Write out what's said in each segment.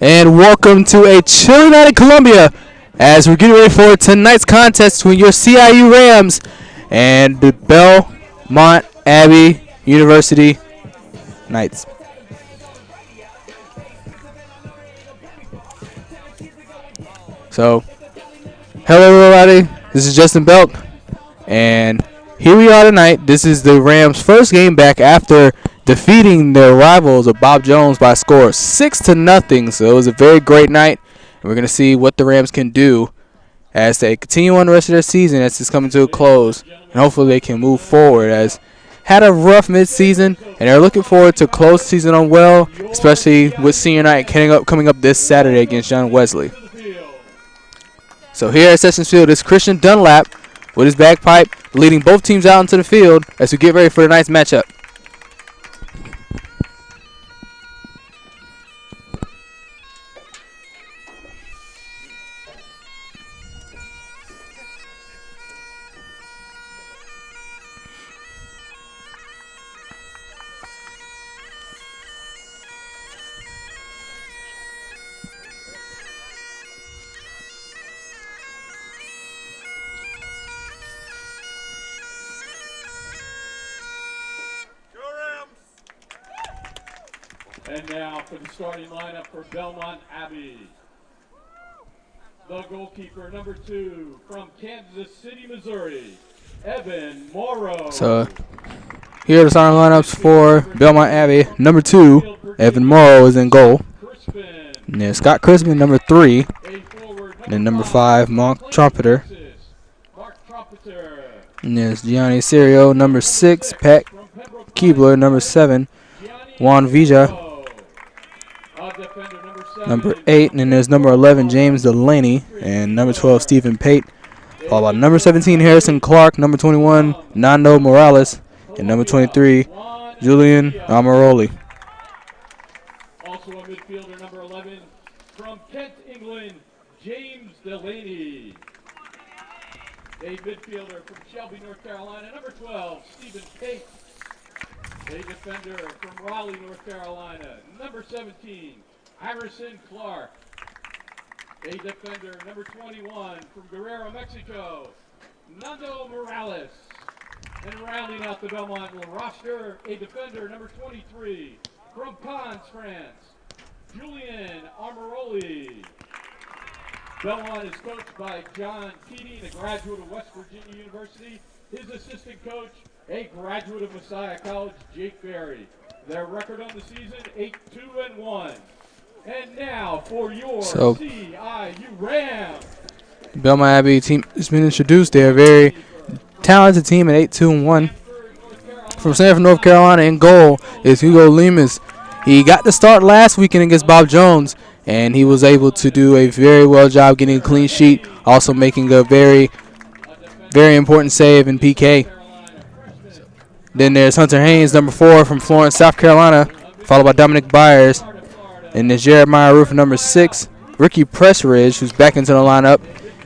and welcome to a chilly night in Columbia as we're getting ready for tonight's contest between your CIU Rams and the Belmont Abbey University Knights. So, hello everybody, this is Justin Belk, and here we are tonight. This is the Rams' first game back after defeating their rivals of Bob Jones by a score of 6-0. So it was a very great night, and we're going to see what the Rams can do as they continue on the rest of their season as it's coming to a close, and hopefully they can move forward as had a rough mid-season, and they're looking forward to close the season on well, especially with senior night coming up this Saturday against John Wesley. So here at Sessions Field is Christian Dunlap with his bagpipe, leading both teams out into the field as we get ready for tonight's matchup. And now for the starting lineup for Belmont Abbey. The goalkeeper, number 2, from Kansas City, Missouri, Evan Morrow. So here are the starting lineups for Belmont Abbey. Number 2, Evan Morrow is in goal. And then Scott Crispin, number 3. And then number 5, Mark Trumpeter. And there's Gianni Serio, number 6, Pat Keebler, number 7, Juan Villa, number 8, and then there's number 11, James Delaney, and number 12, Stephen Pate, followed by number 17, Harrison Clark, number 21, Nando Morales, and number 23, Julian Amaroli. Also a midfielder, number 11, from Kent, England, James Delaney. A midfielder from Shelby, North Carolina, number 12, Stephen Pate. A defender from Raleigh, North Carolina, number 17, Harrison Clark. A defender, number 21, from Guerrero, Mexico, Nando Morales. And rounding out the Belmont roster, a defender, number 23, from Cannes, France, Julian Amaroli. Belmont is coached by John Keating, a graduate of West Virginia University. His assistant coach, a graduate of Messiah College, Jake Berry. Their record on the season, 8-2-1. And now for your CIU Rams. Belmont Abbey team has been introduced. They're a very talented team at 8-2-1. From Sanford, North Carolina, in goal is Hugo Lemus. He got the start last weekend against Bob Jones, and he was able to do a very well job getting a clean sheet, also making a very, very important save in PK. Then there's Hunter Haynes, number 4, from Florence, South Carolina, followed by Dominic Byers. And there's Jeremiah Roof, number 6, Ricky Pressridge, who's back into the lineup.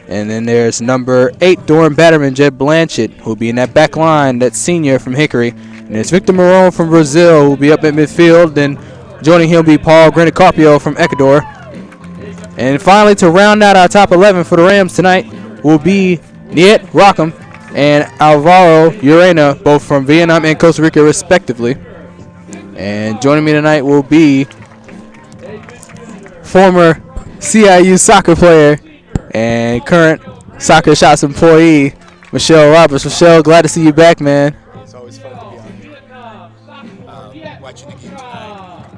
And then there's number 8, Doran Batterman, Jed Blanchett, who'll be in that back line, that senior from Hickory. And there's Victor Marone from Brazil, who'll be up at midfield. Then joining him will be Paul Granicarpio from Ecuador. And finally, to round out our top 11 for the Rams tonight will be Niet Rockham and Alvaro Urena, both from Vietnam and Costa Rica respectively. And joining me tonight will be former CIU soccer player and current Soccer Shots employee, Michelle Roberts. Michelle, glad to see you back, man. It's always fun to be out here watching the game tonight.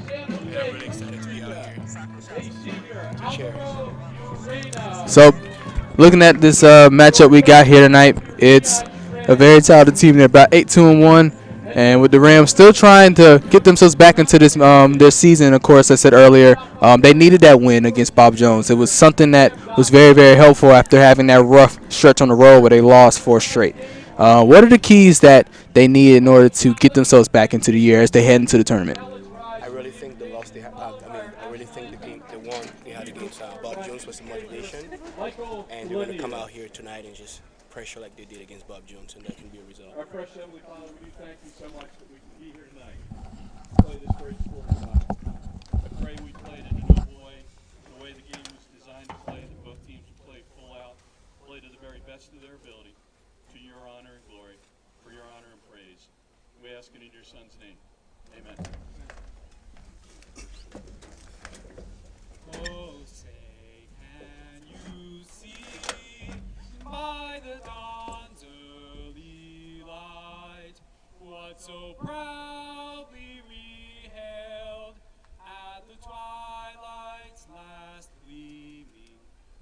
Yeah, I'm really excited to be out here. Cheers. So, looking at this matchup we got here tonight, it's a very talented team. They're about 8-2-1. And with the Rams still trying to get themselves back into this their season, of course, I said earlier, they needed that win against Bob Jones. It was something that was very, very helpful after having that rough stretch on the road where they lost 4 straight. What are the keys that they need in order to get themselves back into the year as they head into the tournament? I really think the loss they had. I really think the game they won. They had against Bob Jones was some motivation, and they're going to come out here tonight and just pressure like they did against Bob Jones, and that can be a result. Our precious Heavenly Father, we do thank you so much that we can be here tonight. Play this great sport tonight.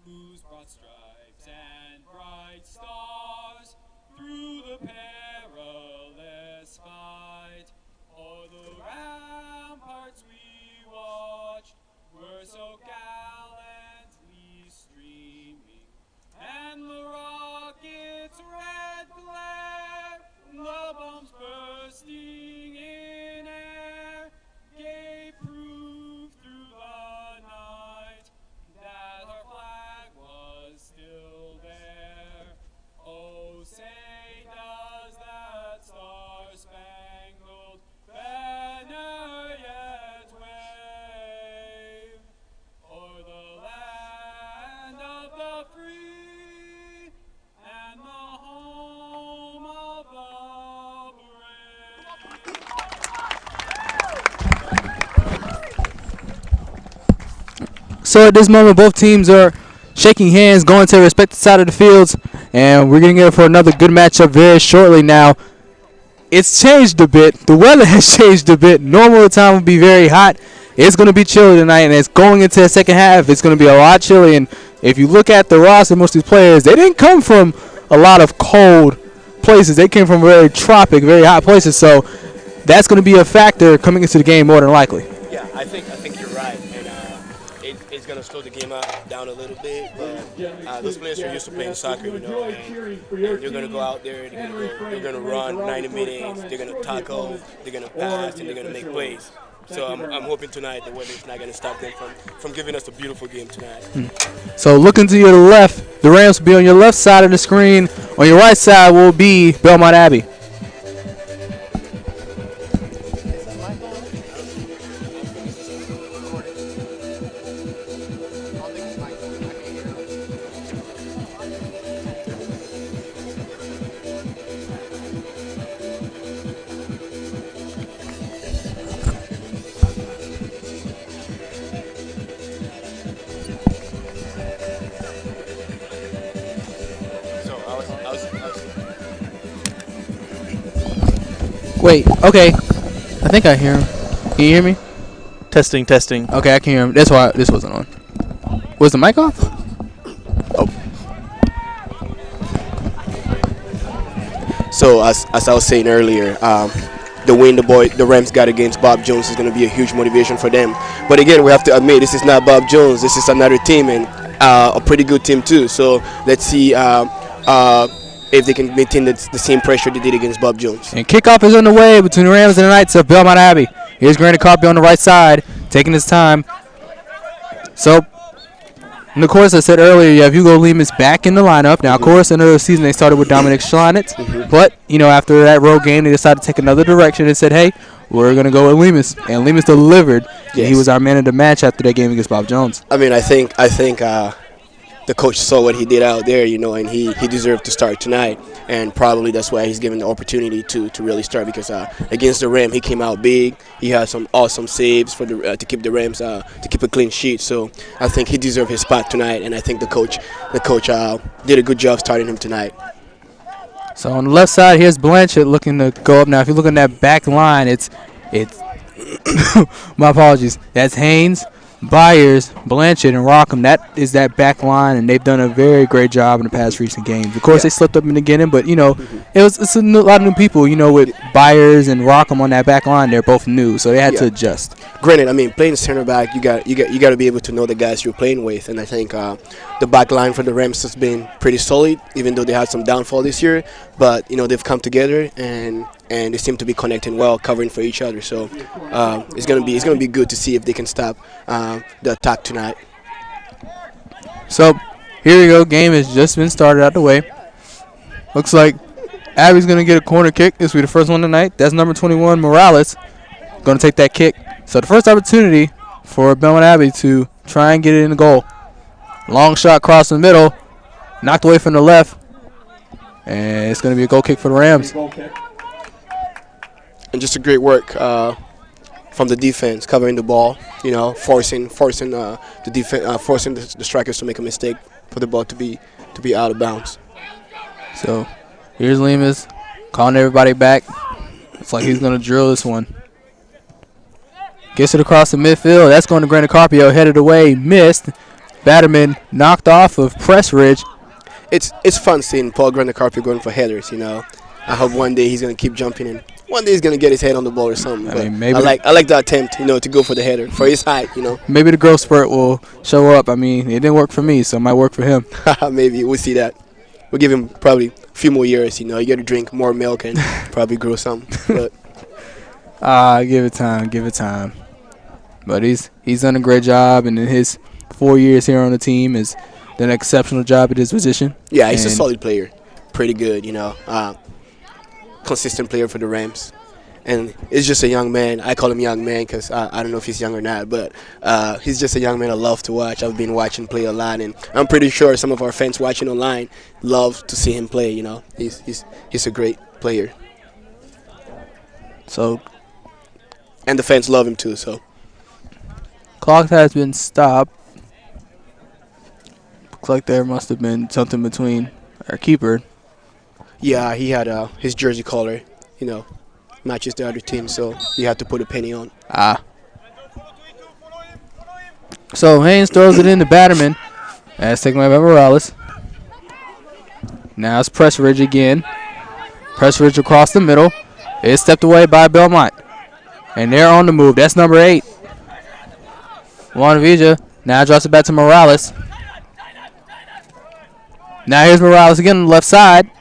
whose broad stripes and bright stars through the perilous fight o'er the ramparts we watched were so gallantly streaming, and the rocket's red glare, the bombs bursting in air, gave proof through the night that our flag was still there. Oh, say does that star-spangled banner yet wave o'er the land of the free and the home of the brave. So at this moment, both teams are shaking hands, going to their respective side of the fields, and we're going to get it for another good matchup very shortly now. It's changed a bit. The weather has changed a bit. Normal time would be very hot. It's going to be chilly tonight, and it's going into the second half. It's going to be a lot chilly, and if you look at the roster, most of these players, they didn't come from a lot of cold places. They came from very tropic, very hot places, so that's going to be a factor coming into the game more than likely. Yeah, I think you're right, and it's gonna slow the game down a little bit. But those players are used to playing soccer, and they're gonna go out there, they're gonna run 90 minutes, they're gonna tackle, they're gonna pass, and they're gonna make plays. So I'm hoping tonight the weather is not gonna stop them from giving us a beautiful game tonight. So looking to your left, the Rams will be on your left side of the screen. On your right side will be Belmont Abbey. Wait, okay. I think I hear him. Can you hear me? Testing, testing. Okay, I can hear him. That's why this wasn't on. Was the mic off? Oh. So as I was saying earlier, the win the Rams got against Bob Jones is going to be a huge motivation for them. But again, we have to admit this is not Bob Jones. This is another team, and a pretty good team too. So let's see if they can maintain the same pressure they did against Bob Jones. And kickoff is underway between the Rams and the Knights of Belmont Abbey. Here's Granny Carpy on the right side, taking his time. So, and of course, I said earlier, you have Hugo Lemus back in the lineup. Now, of course, another season they started with Dominic Schlanitz. But, you know, after that road game, they decided to take another direction and said, hey, we're going to go with Lemus. And Lemus delivered. Yes. He was our man of the match after that game against Bob Jones. I mean, I think the coach saw what he did out there, you know, and he deserved to start tonight. And probably that's why he's given the opportunity to really start, because against the Rams, he came out big. He had some awesome saves for to keep the Rams to keep a clean sheet. So I think he deserved his spot tonight, and I think the coach did a good job starting him tonight. So on the left side, here's Blanchett looking to go up. Now, if you look at that back line, it's my apologies. That's Haynes, Byers, Blanchett, and Rockham. That is that back line, and they've done a very great job in the past recent games. Of course, they slipped up in the beginning, but, you know, it's a lot of new people, you know, with Byers and Rockham on that back line. They're both new, so they had to adjust. Granted, I mean, playing center back, you got to be able to know the guys you're playing with, and I think the back line for the Rams has been pretty solid, even though they had some downfall this year. But, you know, they've come together, and they seem to be connecting well, covering for each other. So it's gonna be good to see if they can stop the attack tonight. So here we go. Game has just been started out the way. Looks like Abbey's gonna get a corner kick. This will be the first one tonight. That's number 21, Morales, gonna take that kick. So the first opportunity for Belmont Abbey to try and get it in the goal. Long shot across the middle, knocked away from the left, and it's gonna be a goal kick for the Rams. And just a great work from the defense, covering the ball, you know, forcing the defense, forcing the strikers to make a mistake for the ball to be out of bounds. So here's Lemus calling everybody back. It's like he's gonna drill this one. Gets it across the midfield. That's going to Granny Carpio, headed away, missed. Batterman knocked off of Pressridge. It's fun seeing Paul Grandicarpio going for headers. I hope one day he's gonna keep jumping and one day he's gonna get his head on the ball or something. I But mean, maybe I like the attempt, to go for the header for his height. maybe the growth spurt will show up. I mean, it didn't work for me, so it might work for him. Maybe we'll see that. We'll give him probably a few more years. You got to drink more milk and probably grow some. But Give it time. But he's done a great job, and in his 4 years here on the team has done an exceptional job at his position. yeah, he's a solid player, pretty good. Consistent player for the Rams. And it's just a young man. I call him young man because I don't know if he's young or not, but he's just a young man I love to watch. I've been watching play a lot, and I'm pretty sure some of our fans watching online love to see him play. He's a great player, and the fans love him too. So Clock has been stopped. Looks like there must have been something between our keeper. yeah, he had his jersey color, matches the other team, so he had to put a penny on. So Haynes throws it in to Batterman. That's taken away by Morales. Now it's Pressridge again. Pressridge across the middle. It's stepped away by Belmont. And they're on the move. That's number 8. Juanavija now drops it back to Morales. Now here's Morales again on the left side.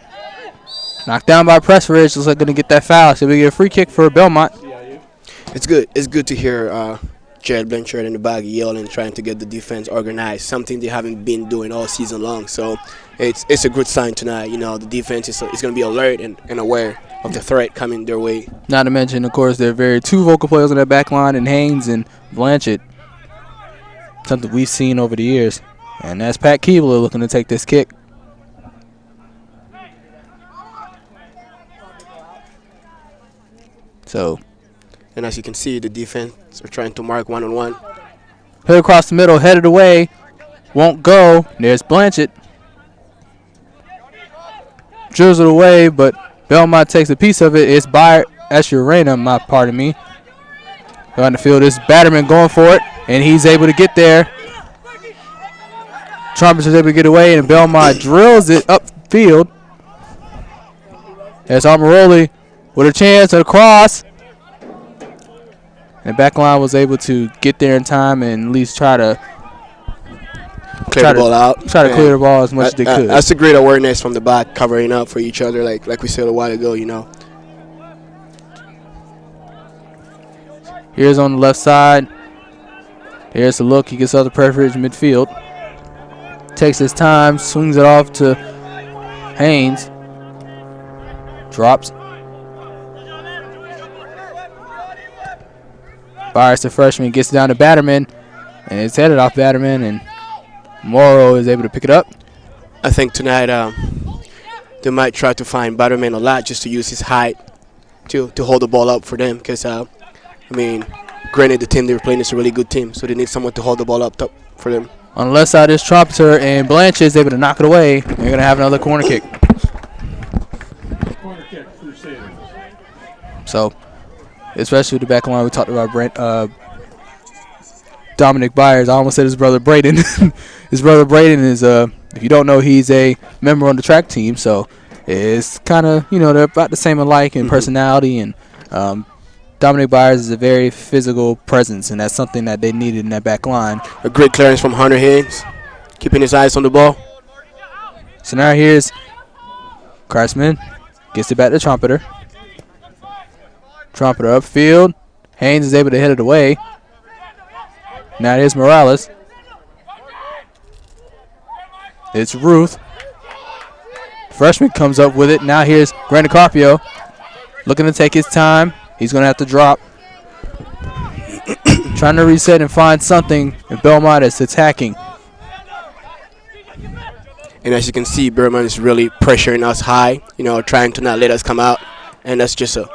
Knocked down by Pressridge. Looks like going to get that foul. So we get a free kick for Belmont. CIU. It's good. It's good to hear Jared Blanchard in the back yelling, trying to get the defense organized, something they haven't been doing all season long. So it's a good sign tonight. The defense is going to be alert and aware of the threat coming their way. Not to mention, of course, there are two vocal players on that back line, and Haynes and Blanchard. Something we've seen over the years. And that's Pat Keebler looking to take this kick. And as you can see, the defense are trying to mark one-on-one. Hit across the middle, headed away. Won't go. There's Blanchard. Drills it away, but Belmont takes a piece of it. It's by Ashurena, pardon me. On the field is Batterman going for it, and he's able to get there. Trumpets is able to get away, and Belmont drills it upfield. There's Amaroli with a chance at a cross. And back line was able to get there in time and at least try to Clear the ball out. Try to clear the ball as much as they could. That's a great awareness from the back, covering up for each other, like we said a while ago, Here's on the left side. Here's a look. He gets out the Pressridge midfield. Takes his time, swings it off to Haynes. Drops. Fires the freshman, gets down to Batterman, and it's headed off Batterman, and Morrow is able to pick it up. I think tonight they might try to find Batterman a lot just to use his height to hold the ball up for them because, granted the team they were playing is a really good team, so they need someone to hold the ball up top for them. On the left side is Trumpeter, and Blanchard is able to knock it away. They're going to have another corner kick. Corner kick, Crusaders. So, especially with the back line, we talked about Dominic Byers. I almost said his brother Braden. His brother Braden is, if you don't know, he's a member on the track team. So it's kind of, they're about the same alike in personality. And Dominic Byers is a very physical presence, and that's something that they needed in that back line. A great clearance from Hunter Haynes, keeping his eyes on the ball. So now here's Craftsman. Gets it back to Trumpeter. Trumpeter upfield. Haynes is able to hit it away. Now here's Morales. It's Ruth. Freshman comes up with it. Now here's Grandicarpio. Looking to take his time. He's going to have to drop. Trying to reset and find something. And Belmont is attacking. And as you can see, Belmont is really pressuring us high, trying to not let us come out. And that's just a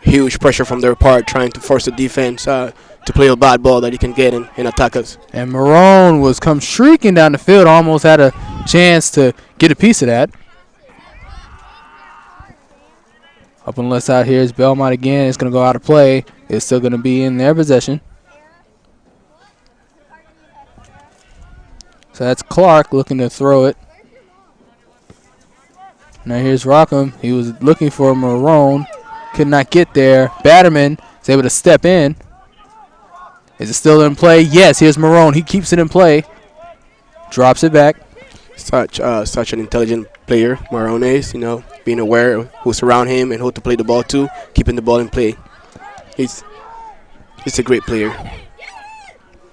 huge pressure from their part, trying to force the defense to play a bad ball that he can get and attack us. And Marone was come shrieking down the field, almost had a chance to get a piece of that. Up on the left side here is Belmont again. It's going to go out of play. It's still going to be in their possession. So that's Clark looking to throw it. Now here's Rockham. He was looking for Marone. Could not get there. Batterman is able to step in. Is it still in play? Yes, here's Marone. He keeps it in play. Drops it back. Such an intelligent player, Marone is, being aware of who's around him and who to play the ball to, keeping the ball in play. He's a great player.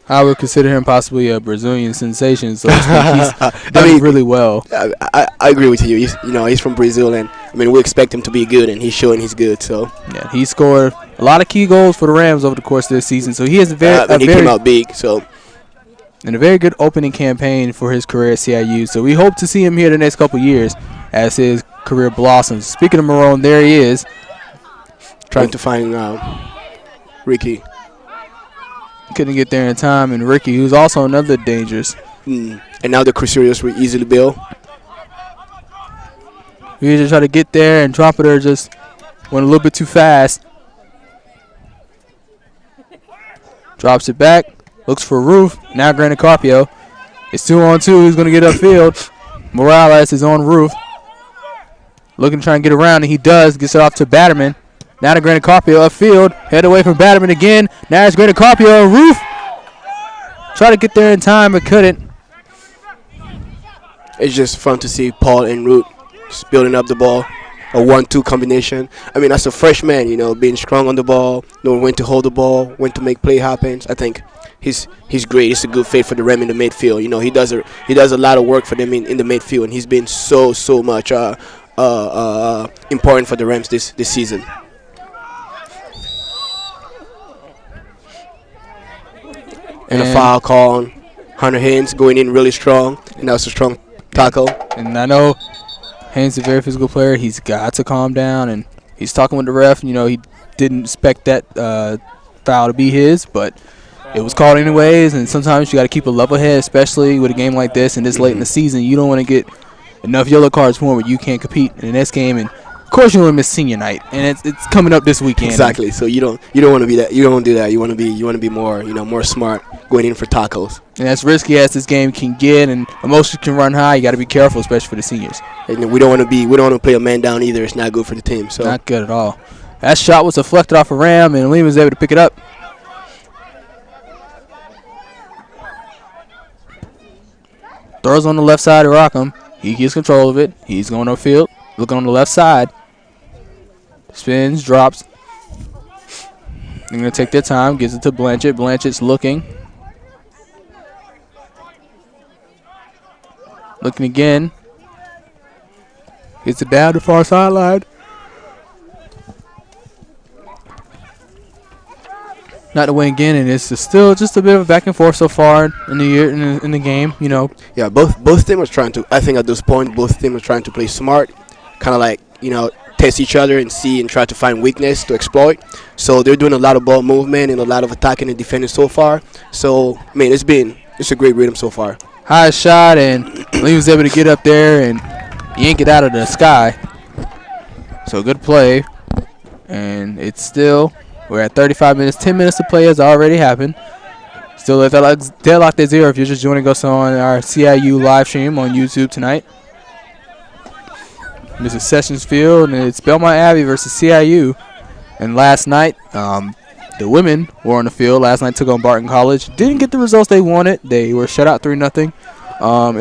I would consider him possibly a Brazilian sensation, so he's done really well. I agree with you. He's from Brazil, and we expect him to be good, and he's showing he's good. So yeah, he scored a lot of key goals for the Rams over the course of this season. So he has he came out big. So and a very good opening campaign for his career at CIU. So we hope to see him here the next couple years as his career blossoms. Speaking of Marone, there he is, trying to find Ricky. Couldn't get there in time, and Ricky, who's also another dangerous. And now the Crusaders will easily bill. We just try to get there, and Trumpeter just went a little bit too fast. Drops it back, looks for Roof. Now Granite Carpio. It's 2-on-2. Who's going to get upfield? Morales is on Roof. Looking to try and get around, and he does. Gets it off to Batterman. Now to Granite Carpio upfield. Head away from Batterman again. Now it's Granite Carpio. Roof. Try to get there in time, but couldn't. It's just fun to see Paul and Root just building up the ball. A 1-2 combination. As a freshman, being strong on the ball, knowing when to hold the ball, when to make play happen. I think he's great. He's a good fit for the Rem in the midfield. He does a lot of work for them in the midfield, and he's been so much important for the Rams this season. And a foul call on Hunter Haynes going in really strong, and that was a strong tackle. And I know Haynes is a very physical player. He's got to calm down, and he's talking with the ref. He didn't expect that foul to be his, but it was called anyways. And sometimes you got to keep a level head, especially with a game like this and this late in the season. You don't want to get enough yellow cards for where you can't compete in the next game. And of course, you want to miss senior night, and it's coming up this weekend. Exactly. So you don't want to be that. You don't want to do that. You want to be more more smart going in for tackles. And as risky as this game can get, and emotions can run high, you got to be careful, especially for the seniors. And we don't want to play a man down either. It's not good for the team. So not good at all. That shot was deflected off a Ram, and Lee was able to pick it up. Throws on the left side to Rockham. He gets control of it. He's going upfield, looking on the left side. Spins, drops. They're going to take their time, gives it to Blanchett. Blanchett's looking. Looking again. Gets it down the far sideline. Not to win again, and it's still just a bit of a back and forth so far in the year in the game. Yeah, both teams was trying to. I think at this point, both teams were trying to play smart, kind of like test each other and see and try to find weakness to exploit. So they're doing a lot of ball movement and a lot of attacking and defending so far. So it's a great rhythm so far. High shot, and Lee was able to get up there and yank it out of the sky. So good play, and it's still. We're at 35 minutes. 10 minutes to play has already happened. Still deadlocked at 0 if you're just joining us on our CIU live stream on YouTube tonight. This is Sessions Field, and it's Belmont Abbey versus CIU. And last night, the women were on the field. Last night took on Barton College. Didn't get the results they wanted. They were shut out 3-0.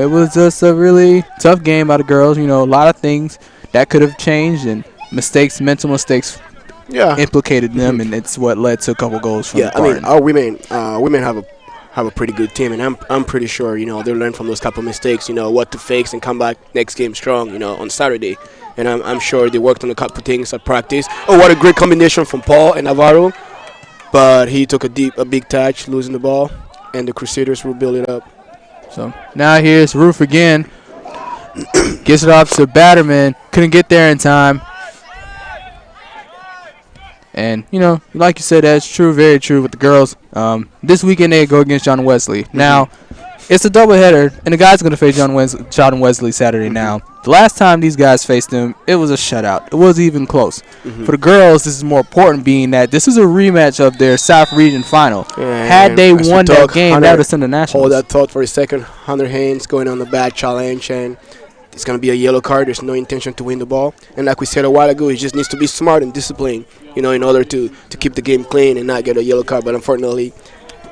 It was just a really tough game by the girls. A lot of things that could have changed, and mental mistakes implicated them, and it's what led to a couple goals from Barton. Our women have a pretty good team, and I'm pretty sure they learn from those couple mistakes. What to fix and come back next game strong. On Saturday, and I'm sure they worked on a couple things at practice. Oh, what a great combination from Paul and Navarro, but he took a big touch, losing the ball, and the Crusaders will build it up. So now here's Roof again. Gets it off to Batterman. Couldn't get there in time. And, like you said, that's true, very true with the girls. This weekend they go against John Wesley. Now, It's a doubleheader, and the guys are going to face John Wesley Saturday now. The last time these guys faced them, it was a shutout. It wasn't even close. For the girls, this is more important, being that this is a rematch of their South Region final. Had they won that game, that would have sent the Nationals. Hold that thought for a second. Hunter Haynes going on the bad challenge, and it's going to be a yellow card. There's no intention to win the ball. And like we said a while ago, he just needs to be smart and disciplined, in order to keep the game clean and not get a yellow card. But unfortunately,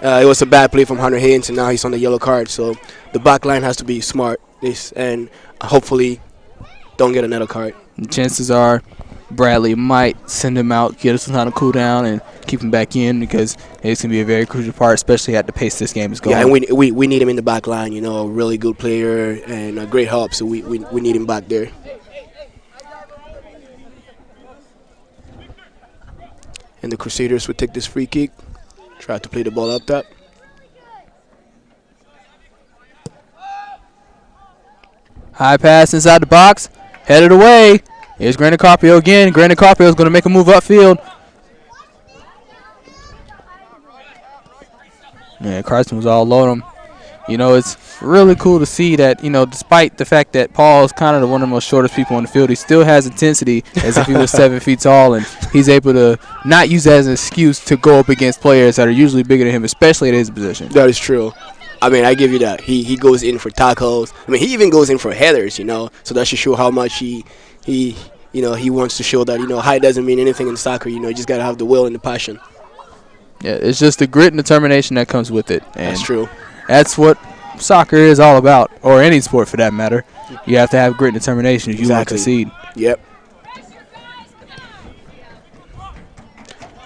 it was a bad play from Hunter Haynes, and now he's on the yellow card. So the back line has to be smart and hopefully don't get another card. Chances are Bradley might send him out, get us some time to cool down, and keep him back in, because it's going to be a very crucial part, especially at the pace this game is going. Yeah, and we need him in the back line, a really good player and a great help, so we need him back there. And the Crusaders would take this free kick, try to play the ball up top. High pass inside the box, headed away. Here's Grandin Carpio again. Grandin Carpio is going to make a move upfield. Yeah, Carson was all on him. It's really cool to see that, despite the fact that Paul is kind of one of the most shortest people on the field, he still has intensity as if he was 7 feet tall, and he's able to not use that as an excuse to go up against players that are usually bigger than him, especially at his position. That is true. I give you that. He goes in for tackles. He even goes in for headers, so that should show how much he wants to show that, height doesn't mean anything in soccer. You just got to have the will and the passion. Yeah, it's just the grit and determination that comes with it. And that's true. That's what soccer is all about, or any sport for that matter. You have to have grit and determination if you want to succeed. Yep.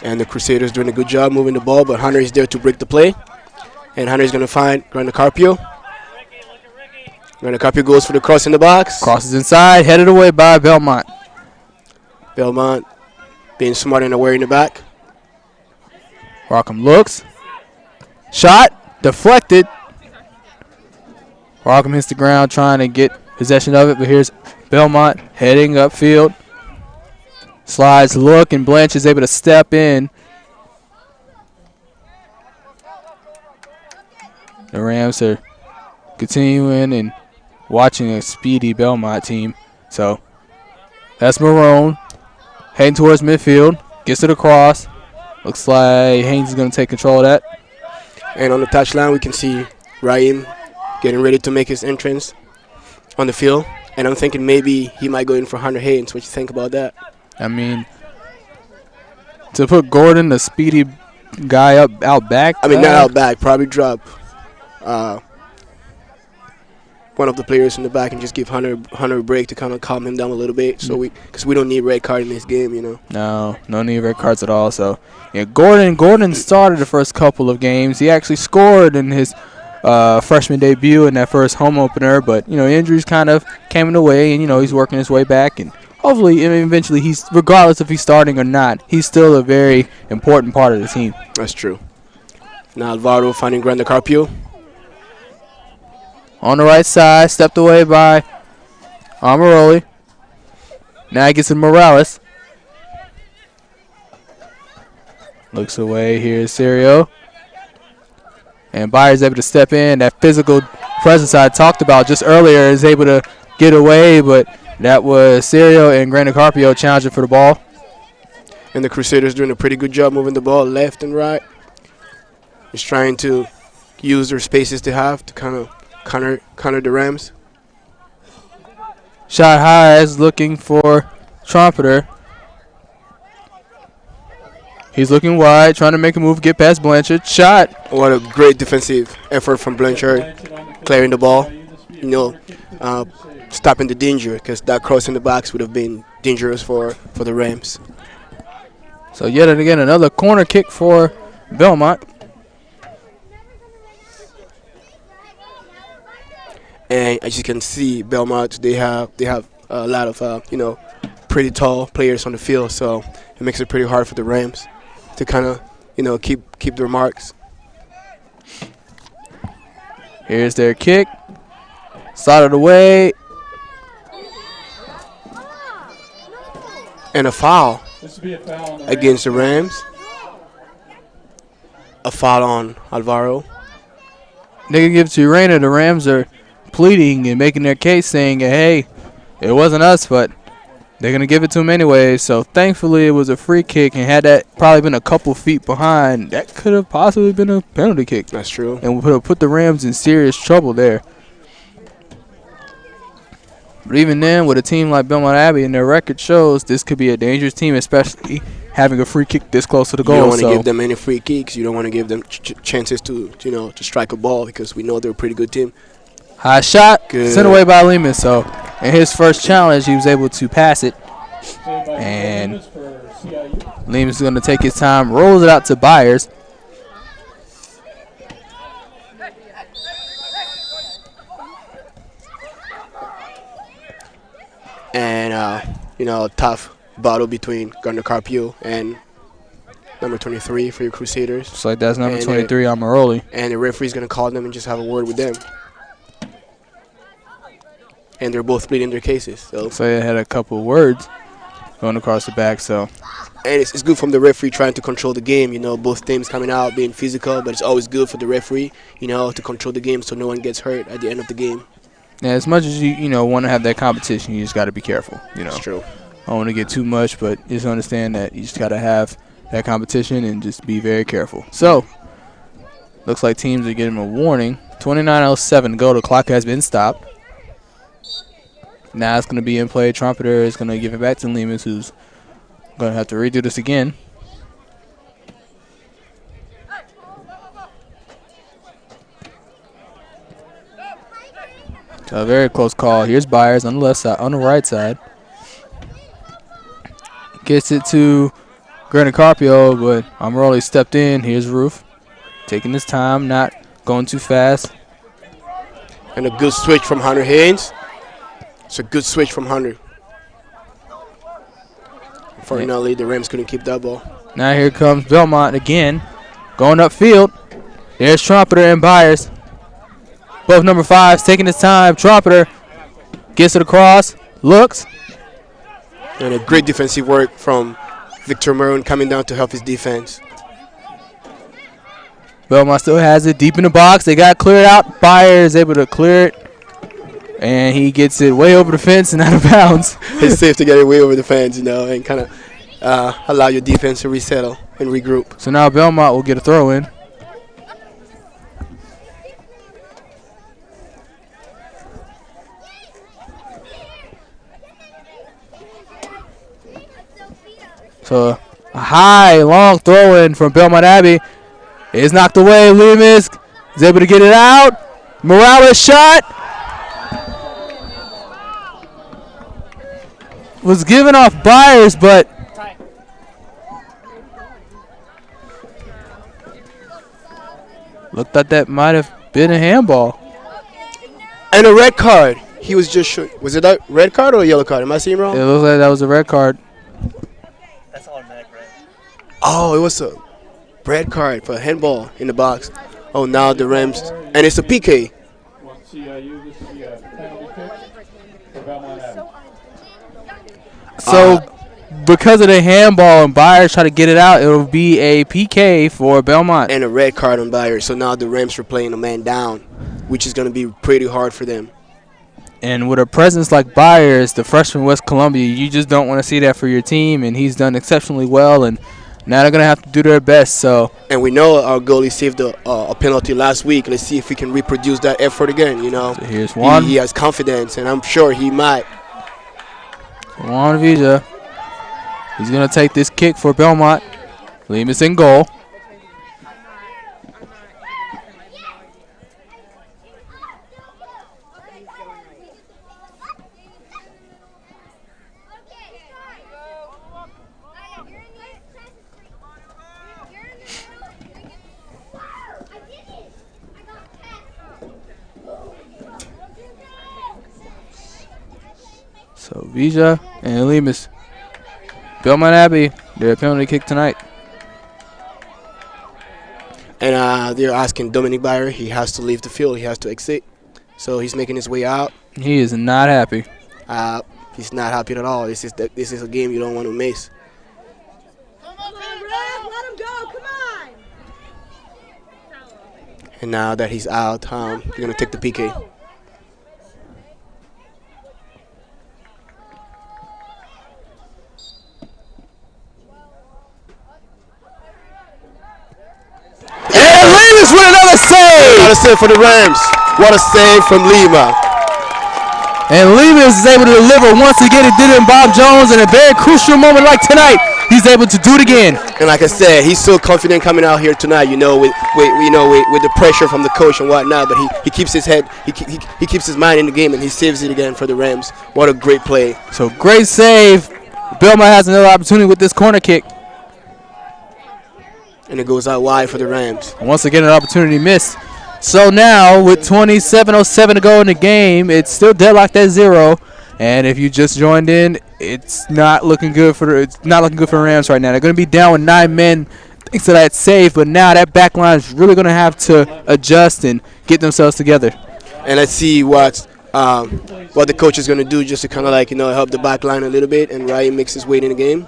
And the Crusaders doing a good job moving the ball, but Hunter is there to break the play. And Hunter is going to find Grandin Carpio. Grandin Carpio goes for the cross in the box. Crosses inside, headed away by Belmont. Belmont being smart and aware in the back. Rockham looks. Shot, deflected. Rockham hits the ground trying to get possession of it, but here's Belmont heading upfield. Slides, look, and Blanche is able to step in. The Rams are continuing and watching a speedy Belmont team. So that's Marone heading towards midfield. Gets it across. Looks like Haynes is going to take control of that. And on the touchline, we can see Raheem getting ready to make his entrance on the field. And I'm thinking maybe he might go in for Hunter Haynes. What you think about that? To put Gordon, the speedy guy, out back. Not out back. Probably drop one of the players in the back and just give Hunter a break to kind of calm him down a little bit. So because we don't need red card in this game, No need of red cards at all. So yeah, Gordon started the first couple of games. He actually scored in his freshman debut in that first home opener, but injuries kind of came in the way, and he's working his way back, and hopefully eventually regardless if he's starting or not, he's still a very important part of the team. That's true. Now Alvaro finding Grandin Carpio. On the right side, stepped away by Amaroli. Now he gets to Morales. Looks away. Here's Serio. And Byers able to step in. That physical presence I talked about just earlier is able to get away, but that was Serio and Grandin Carpio challenging for the ball. And the Crusaders doing a pretty good job moving the ball left and right. Just trying to use their spaces to have to kind of counter the Rams. Shot high is looking for Trumpeter. He's looking wide, trying to make a move, get past Blanchard. Shot. What a great defensive effort from Blanchard, clearing the ball. Stopping the danger, because that cross in the box would have been dangerous for the Rams. So yet again, another corner kick for Belmont. And as you can see, Belmont, they have a lot of pretty tall players on the field, so it makes it pretty hard for the Rams to kind of keep their marks. Here's their kick. Slotted away. And a foul against the Rams. A foul on Alvaro. They can give it to Urena. The Rams are pleading and making their case, saying, hey, it wasn't us, but they're going to give it to him anyway. So thankfully it was a free kick, and had that probably been a couple feet behind, that could have possibly been a penalty kick. That's true. And would have put the Rams in serious trouble there. But even then, with a team like Belmont Abbey and their record shows, this could be a dangerous team, especially having a free kick this close to the goal. You don't want to give them any free kicks. You don't want to give them chances to strike a ball, because we know they're a pretty good team. High shot, Good. sent away by Lehman. So in his first challenge, he was able to pass it. And Lehman's going to take his time, rolls it out to Byers. And, tough battle between Gardner Carpio and number 23 for your Crusaders. Looks like that's number And 23 on Maroli. And the referee's going to call them and just have a word with them. And they're both pleading their cases. So they had a couple of words going across the back. So, and it's good from the referee trying to control the game. Both teams coming out being physical, but it's always good for the referee, to control the game so no one gets hurt at the end of the game. Yeah, as much as you want to have that competition, you just got to be careful. That's true. I don't want to get too much, but just understand that you just got to have that competition and just be very careful. So, looks like teams are getting a warning. 29:07 to go. The clock has been stopped. Now it's going to be in play. Trumpeter is going to give it back to Lemus, who's going to have to redo this again. So a very close call. Here's Byers on the left side, on the right side. Gets it to Granite Carpio, but Amaroli stepped in. Here's Roof, taking his time, not going too fast. And a good switch from Hunter Haynes. It's a good switch from Hunter. Unfortunately, the Rams couldn't keep that ball. Now here comes Belmont again, going upfield. There's Trumpeter and Byers. Both number 5s taking his time. Trumpeter gets it across, looks. And a great defensive work from Victor Maroon coming down to help his defense. Belmont still has it deep in the box. They got cleared out. Byers able to clear it. And he gets it way over the fence and out of bounds. It's safe to get it way over the fence, and kind of allow your defense to resettle and regroup. So now Belmont will get a throw in. So a high, long throw in from Belmont Abbey. It's knocked away. Lemus is able to get it out. Morales shot. Was given off Byers, but looked like that might have been a handball. And a red card. He was just showing. Was it a red card or a yellow card? Am I seeing wrong? It looks like that was a red card. That's automatic red. Oh, it was a red card for a handball in the box. Oh, now the Rams. And it's a PK. CIU, this is the penalty kick for Belmont Abbey. So, because of the handball and Byers try to get it out, it will be a PK for Belmont. And a red card on Byers. So now the Rams are playing a man down, which is going to be pretty hard for them. And with a presence like Byers, the freshman West Columbia, you just don't want to see that for your team. And he's done exceptionally well, and now they're going to have to do their best. So, and we know our goalie saved a penalty last week. Let's see if we can reproduce that effort again. So here's Juan. He has confidence, and I'm sure he might. Juan Villa. He's going to take this kick for Belmont. Lemus in goal. So Vija and Lemus. Belmont Abbey, their penalty kick tonight. And they're asking Dominic Byer. He has to leave the field. He has to exit. So he's making his way out. He is not happy. He's not happy at all. This is a game you don't want to miss. Come on, Red. Let him go. Come on. And now that he's out, they're going to take the PK. And Lemus with another save. What a save for the Rams. What a save from Lima. And Lemus is able to deliver once again. He did it in Bob Jones in a very crucial moment like tonight. He's able to do it again. And like I said, he's so confident coming out here tonight, with the pressure from the coach and whatnot. But he keeps his head, he keeps his mind in the game, and he saves it again for the Rams. What a great play. So great save. Belmont has another opportunity with this corner kick. And it goes out wide for the Rams. Once again, an opportunity missed. So now, with 27:07 to go in the game, it's still deadlocked at 0. And if you just joined in, it's not looking good for the Rams right now. They're going to be down with 9 men thanks to that save. But now that back line is really going to have to adjust and get themselves together. And let's see what the coach is going to do just to kind of help the back line a little bit. And Ryan makes his way in the game.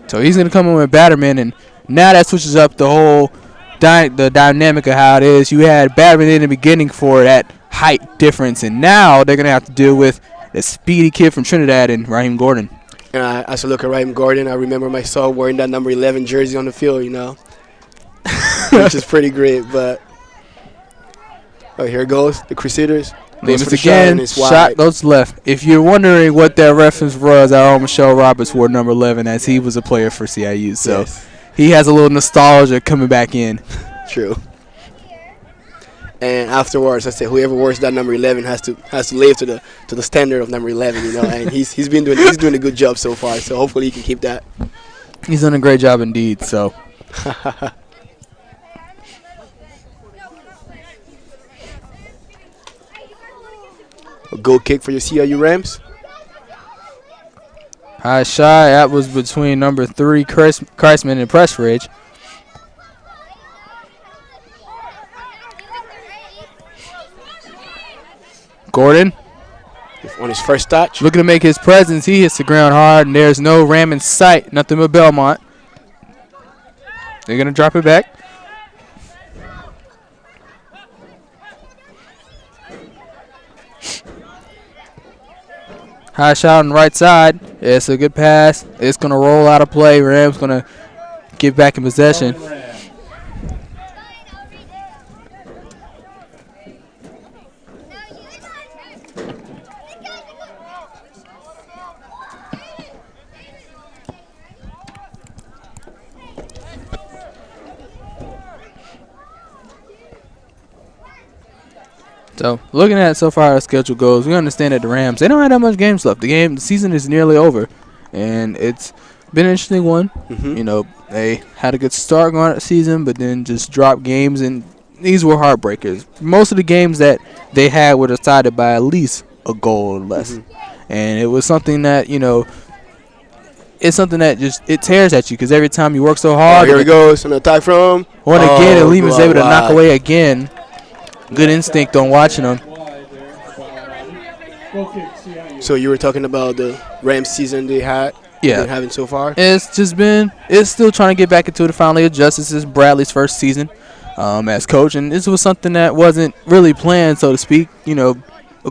So he's going to come in with Batterman, and now that switches up the whole the dynamic of how it is. You had Batterman in the beginning for that height difference, and now they're going to have to deal with the speedy kid from Trinidad and Raheem Gordon. And as I look at Raheem Gordon, I remember myself wearing that number 11 jersey on the field, which is pretty great. But here it goes, the Crusaders. Lemus again, shot goes left. If you're wondering what that reference was, our own Michelle Roberts wore number 11 as he was a player for CIU. So yes. He has a little nostalgia coming back in. True. And afterwards, I said, whoever wears that number 11 has to live to the standard of number 11, And he's doing a good job so far. So hopefully he can keep that. He's done a great job indeed. So. A goal kick for your CIU Rams. High shot. That was between number 3 Kreisman and Pressridge. Gordon. On his first touch. Looking to make his presence. He hits the ground hard, and there's no Ram in sight. Nothing but Belmont. They're going to drop it back. High shot on the right side. It's a good pass. It's going to roll out of play. Rams going to get back in possession. So, looking at so far how the schedule goes, we understand that the Rams, they don't have that much games left. The season is nearly over, and it's been an interesting one. They had a good start going out the season, but then just dropped games, and these were heartbreakers. Most of the games that they had were decided by at least a goal or less. And it was something that, it's something that it tears at you because every time you work so hard. Here we go. It's an attack from. Again, and Lehman's able to knock away again. Good instinct on watching them. So you were talking about the Rams season they had, been having so far. It's still trying to get back into it. Finally adjust. This is Bradley's first season as coach, and this was something that wasn't really planned, so to speak. Of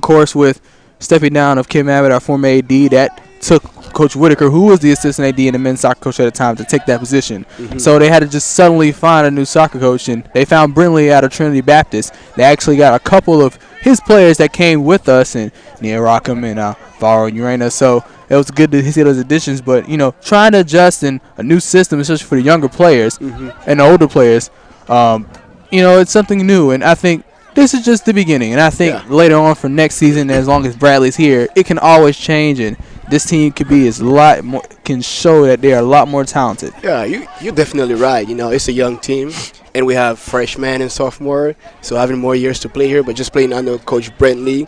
course, with stepping down of Kim Abbott, our former AD, that took Coach Whitaker, who was the assistant AD and the men's soccer coach at the time, to take that position. So they had to just suddenly find a new soccer coach, and they found Brinley out of Trinity Baptist. They actually got a couple of his players that came with us, and Neil Rockham and Varro and Urena. So it was good to see those additions, but trying to adjust in a new system, especially for the younger players and the older players, it's something new, and I think this is just the beginning. And I think later on for next season, as long as Bradley's here, it can always change, and this team can show that they are a lot more talented. Yeah, you're definitely right. It's a young team, and we have freshmen and sophomore, so having more years to play here. But just playing under Coach Brentley,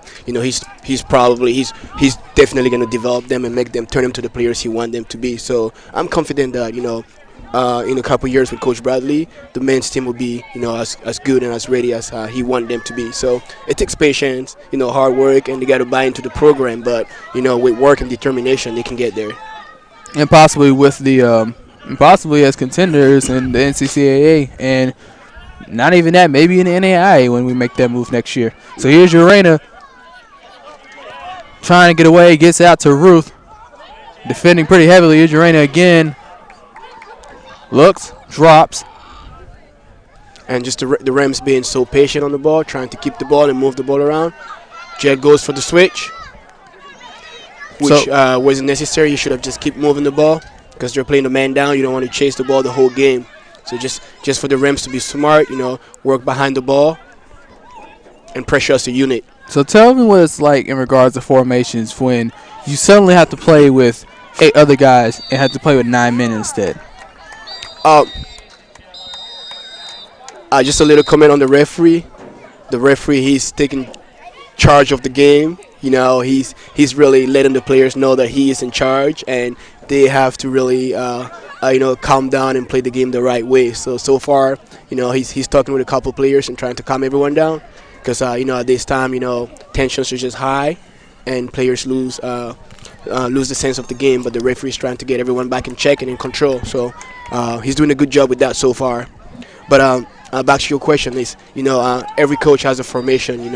he's definitely going to develop them and make them turn them to the players he wants them to be. So I'm confident that in a couple years with Coach Bradley, the men's team will be as good and as ready as he wants them to be. So it takes patience, hard work, and they got to buy into the program. But with work and determination, they can get there. And possibly with the possibly as contenders in the NCCAA. And Not even that. Maybe in the NAIA when we make that move next year. So here's Urena trying to get away. Gets out to Ruth. Defending pretty heavily. Here's Urena again. Looks. Drops. And just the Rams being so patient on the ball, trying to keep the ball and move the ball around. Jet goes for the switch, which wasn't necessary. You should have just keep moving the ball because they're playing the man down. You don't want to chase the ball the whole game. So just for the Rams to be smart, work behind the ball and pressure us a unit. So tell me what it's like in regards to formations when you suddenly have to play with 8 other guys and have to play with 9 men instead. Just a little comment on the referee. The referee, he's taking charge of the game. He's really letting the players know that he is in charge, and they have to really calm down and play the game the right way. So far, he's talking with a couple players and trying to calm everyone down because at this time, tensions are just high, and players lose the sense of the game. But the referee is trying to get everyone back in check and in control. So he's doing a good job with that so far. But back to your question is, every coach has a formation.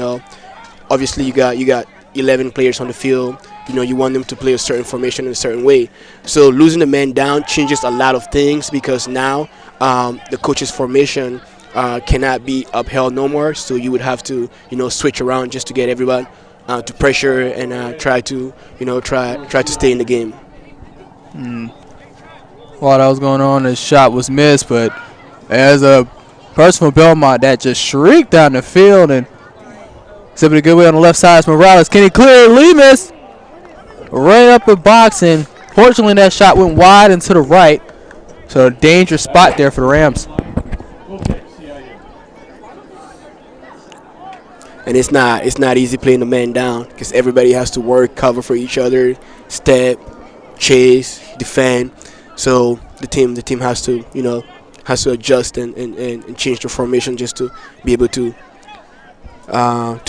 Obviously you got 11 players on the field. You want them to play a certain formation in a certain way. So losing the man down changes a lot of things because now the coach's formation cannot be upheld no more. So you would have to switch around just to get everyone to pressure and try to stay in the game. While that was going on, the shot was missed, but as a person from Belmont that just shrieked down the field and zipping a good way on the left side. Morales. Can he clear? Lemus right up the box, and fortunately that shot went wide and to the right. So a dangerous spot there for the Rams. Okay, CIU. And it's not easy playing the man down because everybody has to work, cover for each other, step, chase, defend. So the team has to adjust and change the formation just to be able to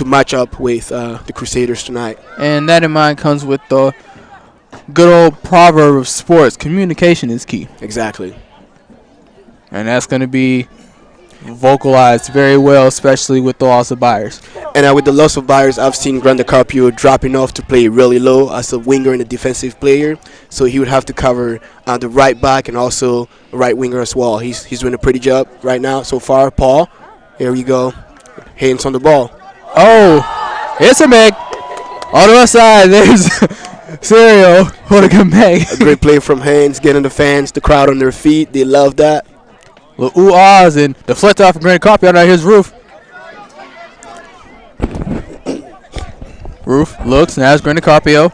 match up with the Crusaders tonight. And that in mind comes with the good old proverb of sports: communication is key. Exactly. And that's going to be vocalized very well, especially with the loss of Byers. And with the loss of Byers, I've seen Grande Carpio dropping off to play really low as a winger and a defensive player. So he would have to cover the right back and also right winger as well. He's doing a pretty job right now so far. Paul, here we go. Hands on the ball. Oh, it's a meg. On the left side, there's Serio. What a good meg. A great play from Haynes, getting the fans, the crowd on their feet. They love that. Little ooh-ahs and deflect off from Grande Carpio. Now here's Roof. Roof looks, now it's Grande Carpio.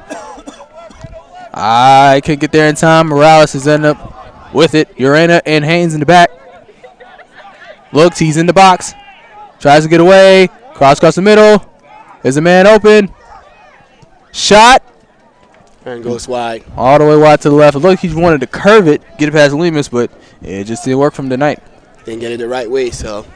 I couldn't get there in time. Morales is ending up with it. Urena and Haynes in the back. Looks, he's in the box. Tries to get away. Cross the middle. There's a man open. Shot. And goes wide. All the way wide to the left. It looked like he wanted to curve it, get it past Lemus, but it just didn't work from tonight. Didn't get it the right way, so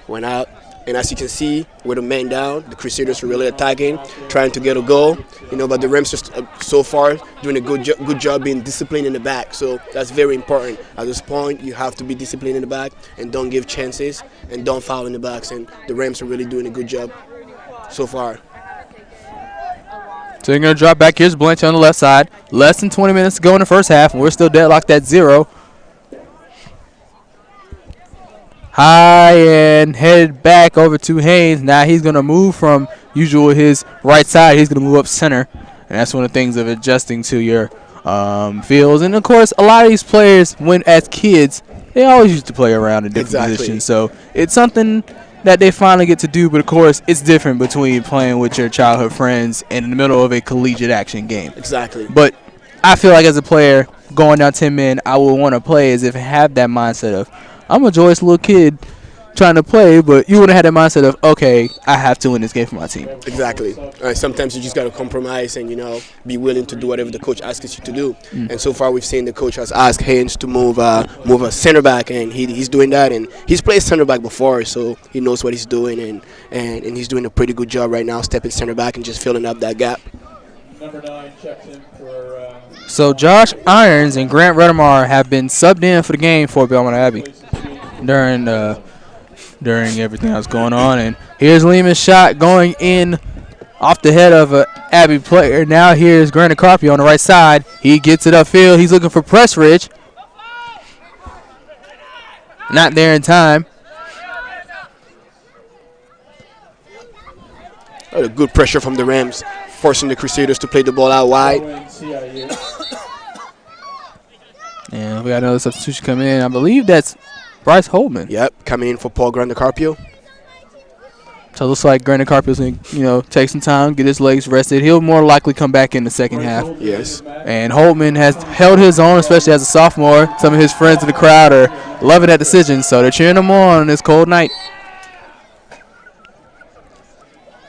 went out. And as you can see, with the man down, the Crusaders were really attacking, trying to get a goal. But the Rams just so far doing a good job being disciplined in the back. So that's very important. At this point, you have to be disciplined in the back and don't give chances and don't foul in the backs. And the Rams are really doing a good job so far. So you're going to drop back. Here's Blanche on the left side. Less than 20 minutes to go in the first half, and we're still deadlocked at 0. High and headed back over to Haynes. Now he's going to move from usual his right side. He's going to move up center. And that's one of the things of adjusting to your fields. And, of course, a lot of these players, when as kids, they always used to play around in different positions. So it's something that they finally get to do. But, of course, it's different between playing with your childhood friends and in the middle of a collegiate action game. Exactly. But I feel like as a player, going down 10 men, I would want to play as if I have that mindset of, I'm a joyous little kid trying to play, but you would have had that mindset of, okay, I have to win this game for my team. Exactly. Sometimes you just got to compromise and, be willing to do whatever the coach asks you to do. And so far we've seen the coach has asked Haynes to move a center back, and he's doing that. And he's played center back before, so he knows what he's doing, and he's doing a pretty good job right now, stepping center back and just filling up that gap. Number 9 checks in for... So Josh Irons and Grant Redemar have been subbed in for the game for Belmont Abbey during during everything that's going on. And here's Lehman's shot going in off the head of a Abbey player. Now here's Granite Carpio on the right side. He gets it upfield. He's looking for Pressridge. Not there in time. Good pressure from the Rams, forcing the Crusaders to play the ball out wide. And we got another substitution coming in. I believe that's Bryce Holtman. Yep, coming in for Paul Grandicarpio. So it looks like Granite Carpio's going to, take some time, get his legs rested. He'll more likely come back in the second half. Yes. And Holtman has held his own, especially as a sophomore. Some of his friends in the crowd are loving that decision, so they're cheering him on this cold night.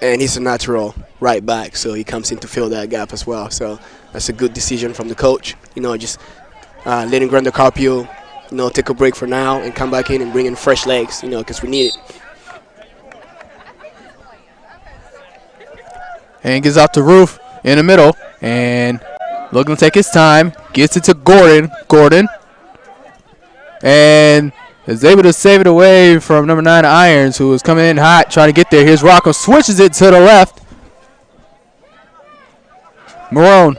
And he's a natural right back, so he comes in to fill that gap as well. So that's a good decision from the coach. Just letting Grandicarpio, take a break for now and come back in and bring in fresh legs, because we need it. And gets out the roof in the middle. And looking to take his time. Gets it to Gordon. And is able to save it away from number 9 Irons, who is coming in hot, trying to get there. Here's Rocco. Switches it to the left. Marone.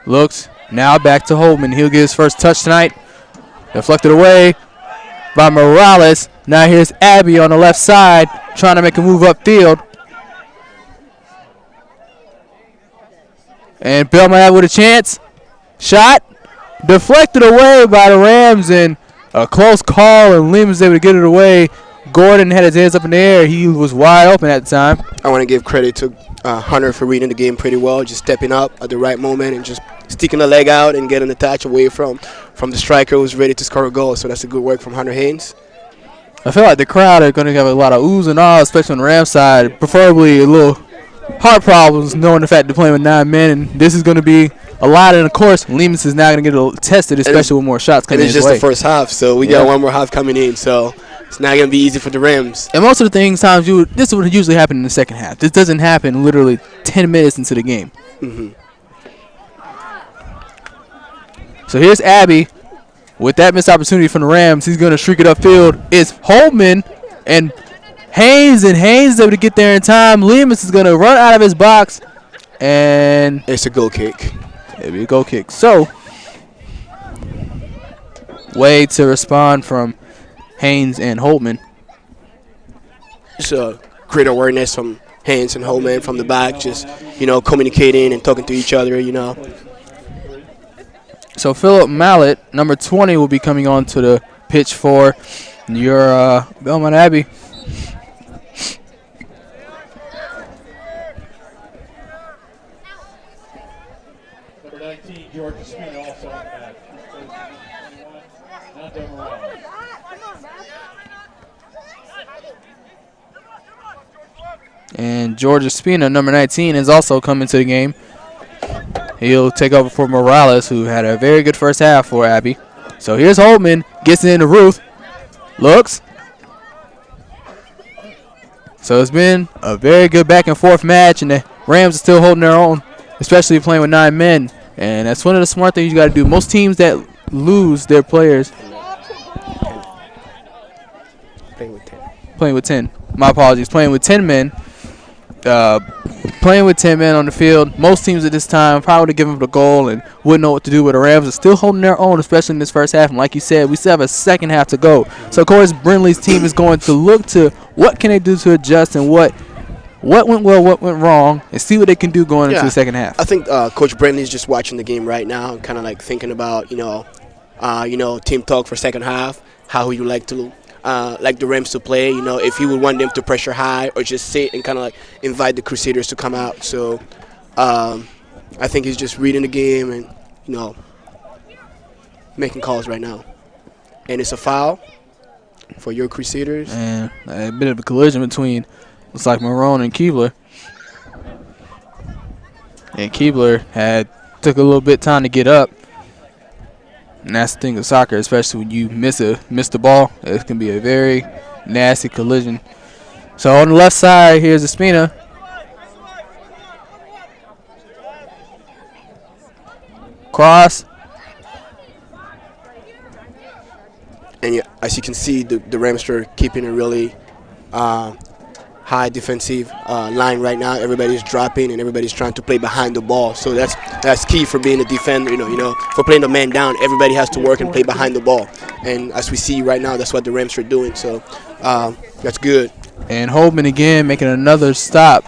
Looks. Now back to Holtman. He'll get his first touch tonight. Deflected away by Morales. Now here's Abbey on the left side, trying to make a move upfield. And Belmont with a chance. Shot. Deflected away by the Rams, and a close call, and Lehman was able to get it away. Gordon had his hands up in the air. He was wide open at the time. I want to give credit to Hunter for reading the game pretty well, just stepping up at the right moment and just sticking the leg out and getting the touch away from the striker who's ready to score a goal. So that's a good work from Hunter Haynes. I feel like the crowd are going to have a lot of oohs and ahs, especially on the Rams side, preferably a little heart problems knowing the fact they're playing with 9 men, and this is going to be a lot. And of course, Lehman's is now going to get a little tested, especially with more shots coming in his way. It's just the first half, so we got one more half coming in, so it's not going to be easy for the Rams. And most of the times, this would usually happen in the second half. This doesn't happen literally 10 minutes into the game. Mm-hmm. So here's Abbey with that missed opportunity from the Rams. He's going to streak it upfield. It's Holtman and Haynes is able to get there in time. Lemus is going to run out of his box, and it's a goal kick. It'll be a goal kick. So, way to respond from Haynes and Holtman. It's a great awareness from Haynes and Holtman from the back, just, communicating and talking to each other, So, Philip Mallett, number 20, will be coming on to the pitch for your Belmont Abbey. Number 19, George Smith, also on that. Not done wrong. And George Espina, number 19, is also coming to the game. He'll take over for Morales, who had a very good first half for Abbey. So here's Holtman, gets it in the roof, looks. So it's been a very good back and forth match, and the Rams are still holding their own, especially playing with 9 men. And that's one of the smart things you got to do. Most teams that lose their players playing with 10. My apologies. Playing with 10 men. Playing with 10 men on the field. Most teams at this time probably would have given up the goal and wouldn't know what to do. But the Rams are still holding their own, especially in this first half. And like you said, we still have a second half to go. So, of course, Brindley's team is going to look to what can they do to adjust and what went well, what went wrong, and see what they can do going into the second half. I think Coach Brindley's just watching the game right now and kind of like thinking about, team talk for second half, how he would like to like the Rams to play, if he would want them to pressure high or just sit and kind of like invite the Crusaders to come out. So I think he's just reading the game and, making calls right now. And it's a foul for your Crusaders. And a bit of a collision between, looks like Marone and Keebler. And Keebler took a little bit of time to get up. And that's the thing with soccer, especially when you miss the ball. It can be a very nasty collision. So on the left side, here's Espina. Cross. And as you can see, the Rams are keeping a really high defensive line right now. Everybody's dropping and everybody's trying to play behind the ball. So that's key for being a defender. For playing the man down, everybody has to work and play behind the ball. And as we see right now, that's what the Rams are doing. So that's good. And Holman again making another stop.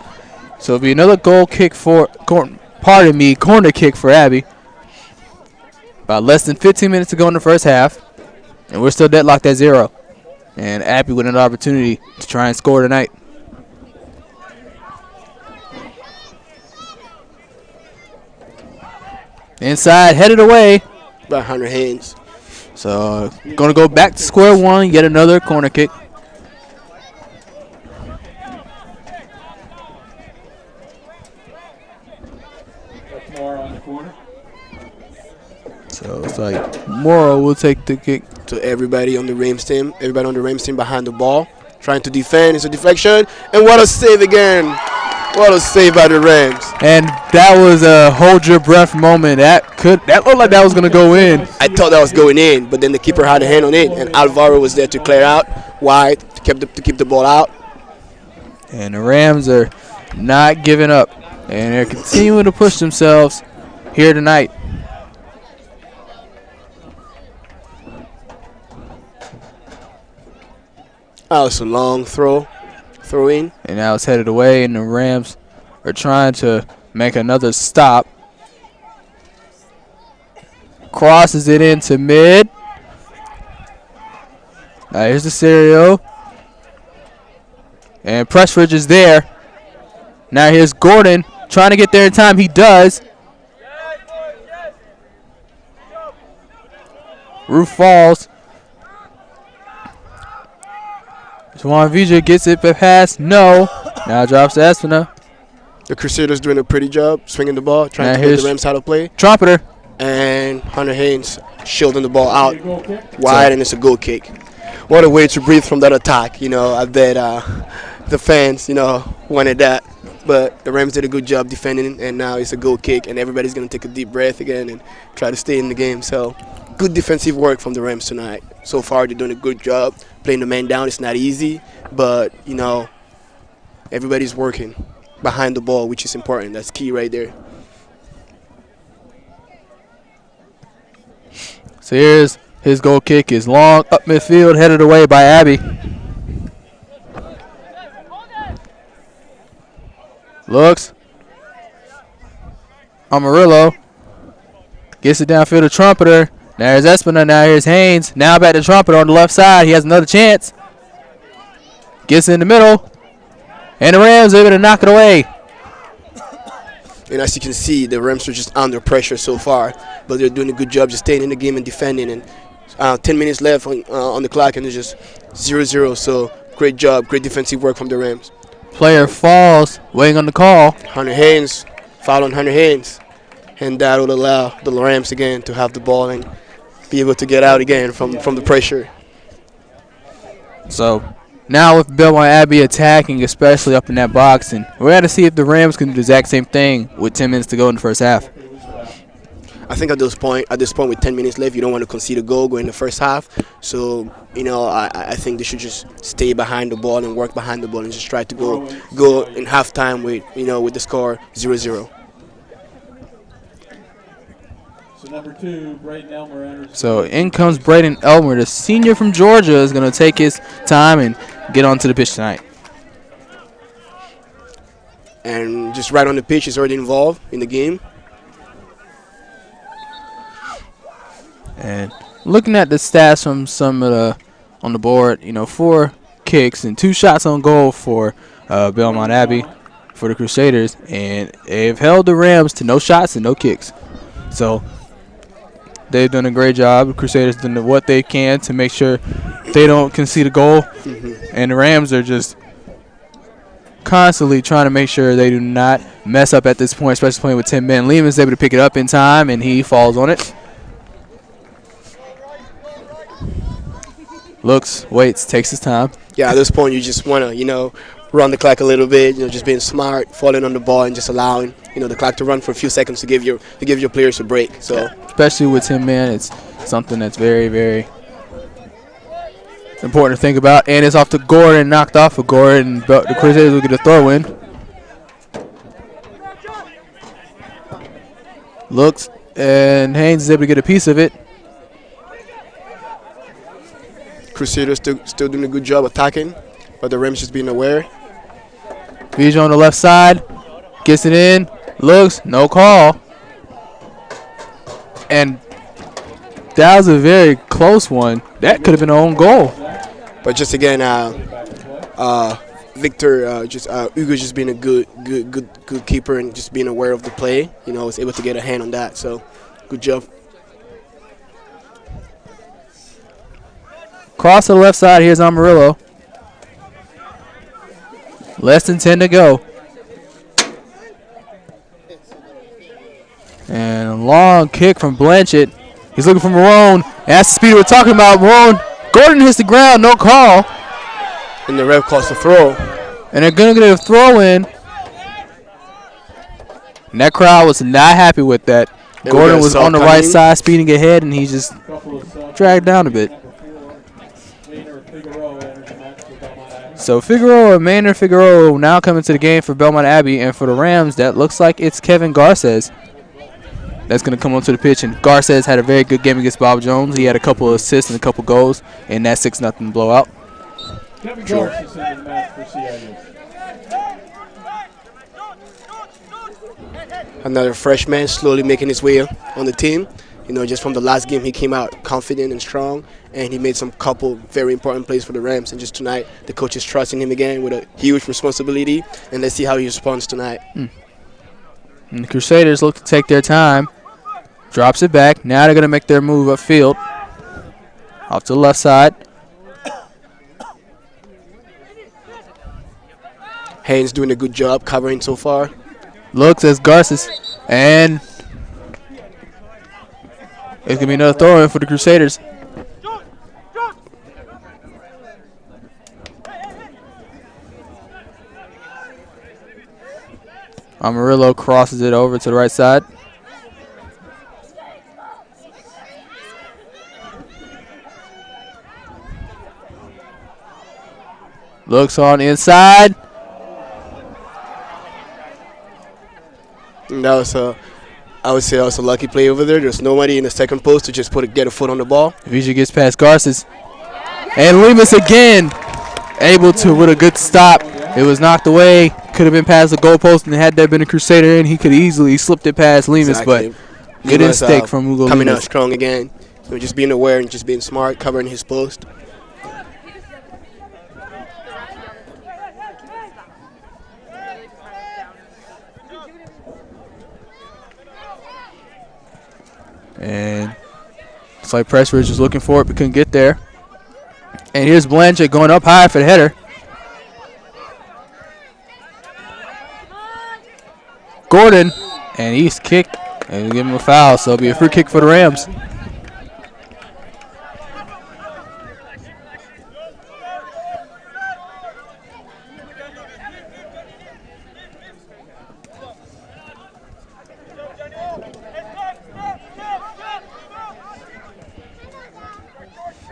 So it'll be another goal kick corner kick for Abbey. About less than 15 minutes to go in the first half. And we're still deadlocked at 0. And Abbey with an opportunity to try and score tonight. Inside, headed away. About 100 hands. So going to go back to square one, yet another corner kick. That's Mora on the corner. So it's like Mora will take the kick. To everybody on the Rams team. Everybody on the Rams team behind the ball. Trying to defend. It's a deflection. And what a save again. What a save by the Rams. And that was a hold your breath moment. That looked like that was going to go in. I thought that was going in, but then the keeper had a hand on it, and Alvaro was there to clear out wide to keep the ball out. And the Rams are not giving up. And they're continuing to push themselves here tonight. That was a long throw in. And now it's headed away, and the Rams are trying to make another stop. Crosses it into mid. Now here's the Serio. And Pressridge is there. Now here's Gordon trying to get there in time. He does. Roof falls. Juwan Vija gets it past. No. Now drops to Espina. The Crusaders doing a pretty job swinging the ball, trying to get the Rams how to play. Trumpeter. And Hunter Haynes shielding the ball out wide, and it's a goal kick. What a way to breathe from that attack. I bet the fans, wanted that. But the Rams did a good job defending, and now it's a goal kick, and everybody's going to take a deep breath again and try to stay in the game. So good defensive work from the Rams tonight. So far, they're doing a good job. Playing the man down, it's not easy, but, everybody's working behind the ball, which is important. That's key right there. So here's his goal kick is long up midfield, headed away by Abbey. Looks. Amarillo gets it downfield to Trumpeter. Now here's Espina. Now here's Haynes. Now back to Trumpeter on the left side. He has another chance. Gets in the middle. And the Rams are able to knock it away. And as you can see, the Rams are just under pressure so far. But they're doing a good job just staying in the game and defending. And 10 minutes left on the clock, and it's just 0-0. So great job, great defensive work from the Rams. Player falls, waiting on the call. Hunter Haynes, foul on Hunter Haynes. And that will allow the Rams again to have the ball and be able to get out again from the pressure. So now with Belmont Abbey attacking, especially up in that box, and we're going to see if the Rams can do the exact same thing with 10 minutes to go in the first half. I think at this point with 10 minutes left, you don't want to concede a goal going in the first half. So, I think they should just stay behind the ball and work behind the ball and just try to go in halftime with the score 0-0. So number 2, Braden Elmer. So in comes Braden Elmer, the senior from Georgia, is going to take his time and get onto the pitch tonight. And just right on the pitch, he's already involved in the game. And looking at the stats from some of the on the board, 4 kicks and 2 shots on goal for Belmont Abbey for the Crusaders, and they've held the Rams to no shots and no kicks. So they've done a great job. The Crusaders done what they can to make sure they don't concede a goal, and the Rams are just constantly trying to make sure they do not mess up at this point, especially playing with 10 men. Lehman's able to pick it up in time, and he falls on it. Looks, waits, takes his time. Yeah, at this point you just want to, run the clock a little bit, just being smart, falling on the ball and just allowing, the clock to run for a few seconds to give your players a break. So especially with 10 men, it's something that's very, very important to think about. And it's off to Gordon, knocked off of Gordon. But the Crusaders will get a throw in. Looks, and Haynes is able to get a piece of it. Crusaders still doing a good job attacking, but the Rams just being aware. Vija on the left side, gets it in, looks, no call. And that was a very close one. That could have been an own goal. But just again, Victor, Hugo just being a good keeper and just being aware of the play. You know, was able to get a hand on that. So, good job. Cross to the left side. Here's Amarillo. Less than 10 to go. And a long kick from Blanchett. He's looking for Marone. That's the speed we're talking about. Marone. Gordon hits the ground. No call. And the ref calls the throw. And they're going to get a throw in. And that crowd was not happy with that. And Gordon was on the right side, speeding ahead, and he just dragged down a bit. So Figueroa and Maynard Figueroa now coming to the game for Belmont Abbey, and for the Rams, that looks like it's Kevin Garces that's going to come onto the pitch. And Garces had a very good game against Bob Jones. He had a couple of assists and a couple goals in that 6-0 blowout. Kevin Garces is in the match for CIU. Another freshman slowly making his way on the team. You know, just from the last game, he came out confident and strong, and he made some couple very important plays for the Rams. And just tonight, the coach is trusting him again with a huge responsibility, and let's see how he responds tonight. And the Crusaders look to take their time. Drops it back. Now they're going to make their move upfield. Off to the left side. Haynes doing a good job covering so far. Looks as Garces, and it's going to be another throw-in for the Crusaders. Amarillo crosses it over to the right side. Looks on the inside. And that was I would say that was a lucky play over there. There's nobody in the second post to just get a foot on the ball. Vija gets past Garces. And Lemus again able to with a good stop. It was knocked away. Could have been past the goalpost, and had there been a Crusader in, he could easily slipped it past Lemus. Exactly. But good instinct from Hugo coming Lemus. out strong again. So just being aware and just being smart, covering his post. And it's like Pressridge was looking for it but couldn't get there. And here's Blanchett going up high for the header. Gordon, and he's kicked and give him a foul, so it'll be a free kick for the Rams.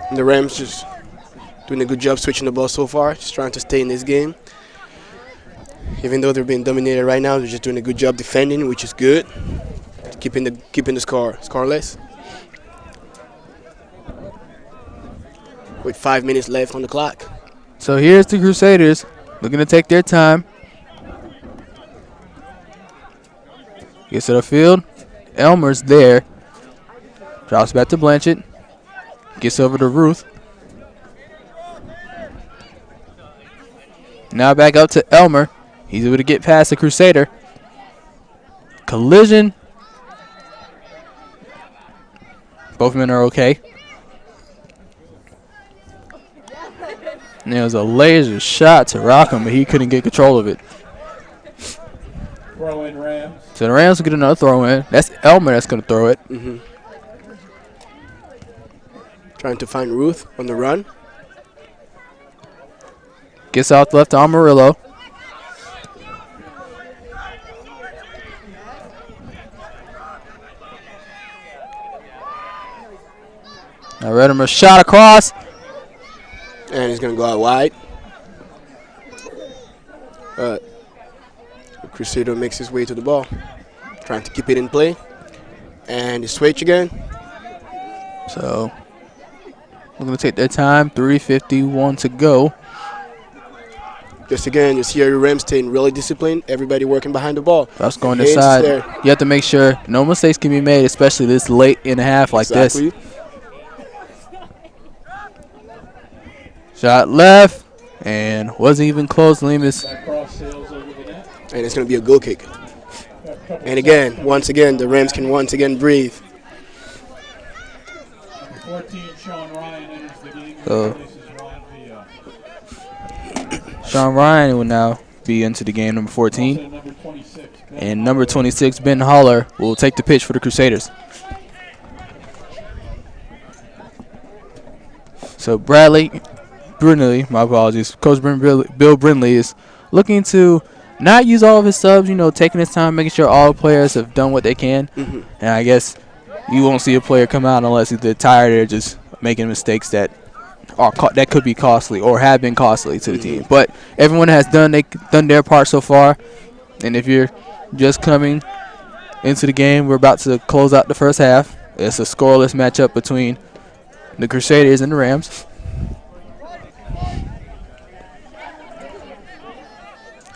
And the Rams just doing a good job switching the ball so far, just trying to stay in this game. Even though they're being dominated right now, they're just doing a good job defending, which is good. Keeping the score scoreless. With 5 minutes left on the clock. So here's the Crusaders looking to take their time. Gets to the field. Elmer's there. Drops back to Blanchett. Gets over to Ruth. Now back up to Elmer. He's able to get past the Crusader. Collision. Both men are okay. And there was a laser shot to rock him, but he couldn't get control of it. Throw in Rams. So the Rams will get another throw in. That's Elmer that's going to throw it. Trying to find Ruth on the run. Gets out left to Amarillo. Now Redimer shot across. And he's going to go out wide. The Crusader makes his way to the ball, trying to keep it in play. And the switch again. So we're going to take their time. 3:51 to go. Just again, you see your Rams staying really disciplined. Everybody working behind the ball. That's going And to Haynes is side. there. You have to make sure no mistakes can be made, especially this late in the half like Exactly. this. Shot left, and wasn't even close. Lemus. That cross sails over the net. And it's going to be a goal kick. And again, once again, the Rams can once again breathe. 14, Sean Ryan enters the game. So Replaces Ron Villa. Sean Ryan will now be into the game, number 14. Also number 26. And number 26, Ben Holler, will take the pitch for the Crusaders. So Bradley Brindley, my apologies, Coach Bill Brindley is looking to not use all of his subs, you know, taking his time, making sure all players have done what they can. And I guess you won't see a player come out unless they're tired or just making mistakes that that could be costly or have been costly to the team. But everyone has done their part so far. And if you're just coming into the game, we're about to close out the first half. It's a scoreless matchup between the Crusaders and the Rams.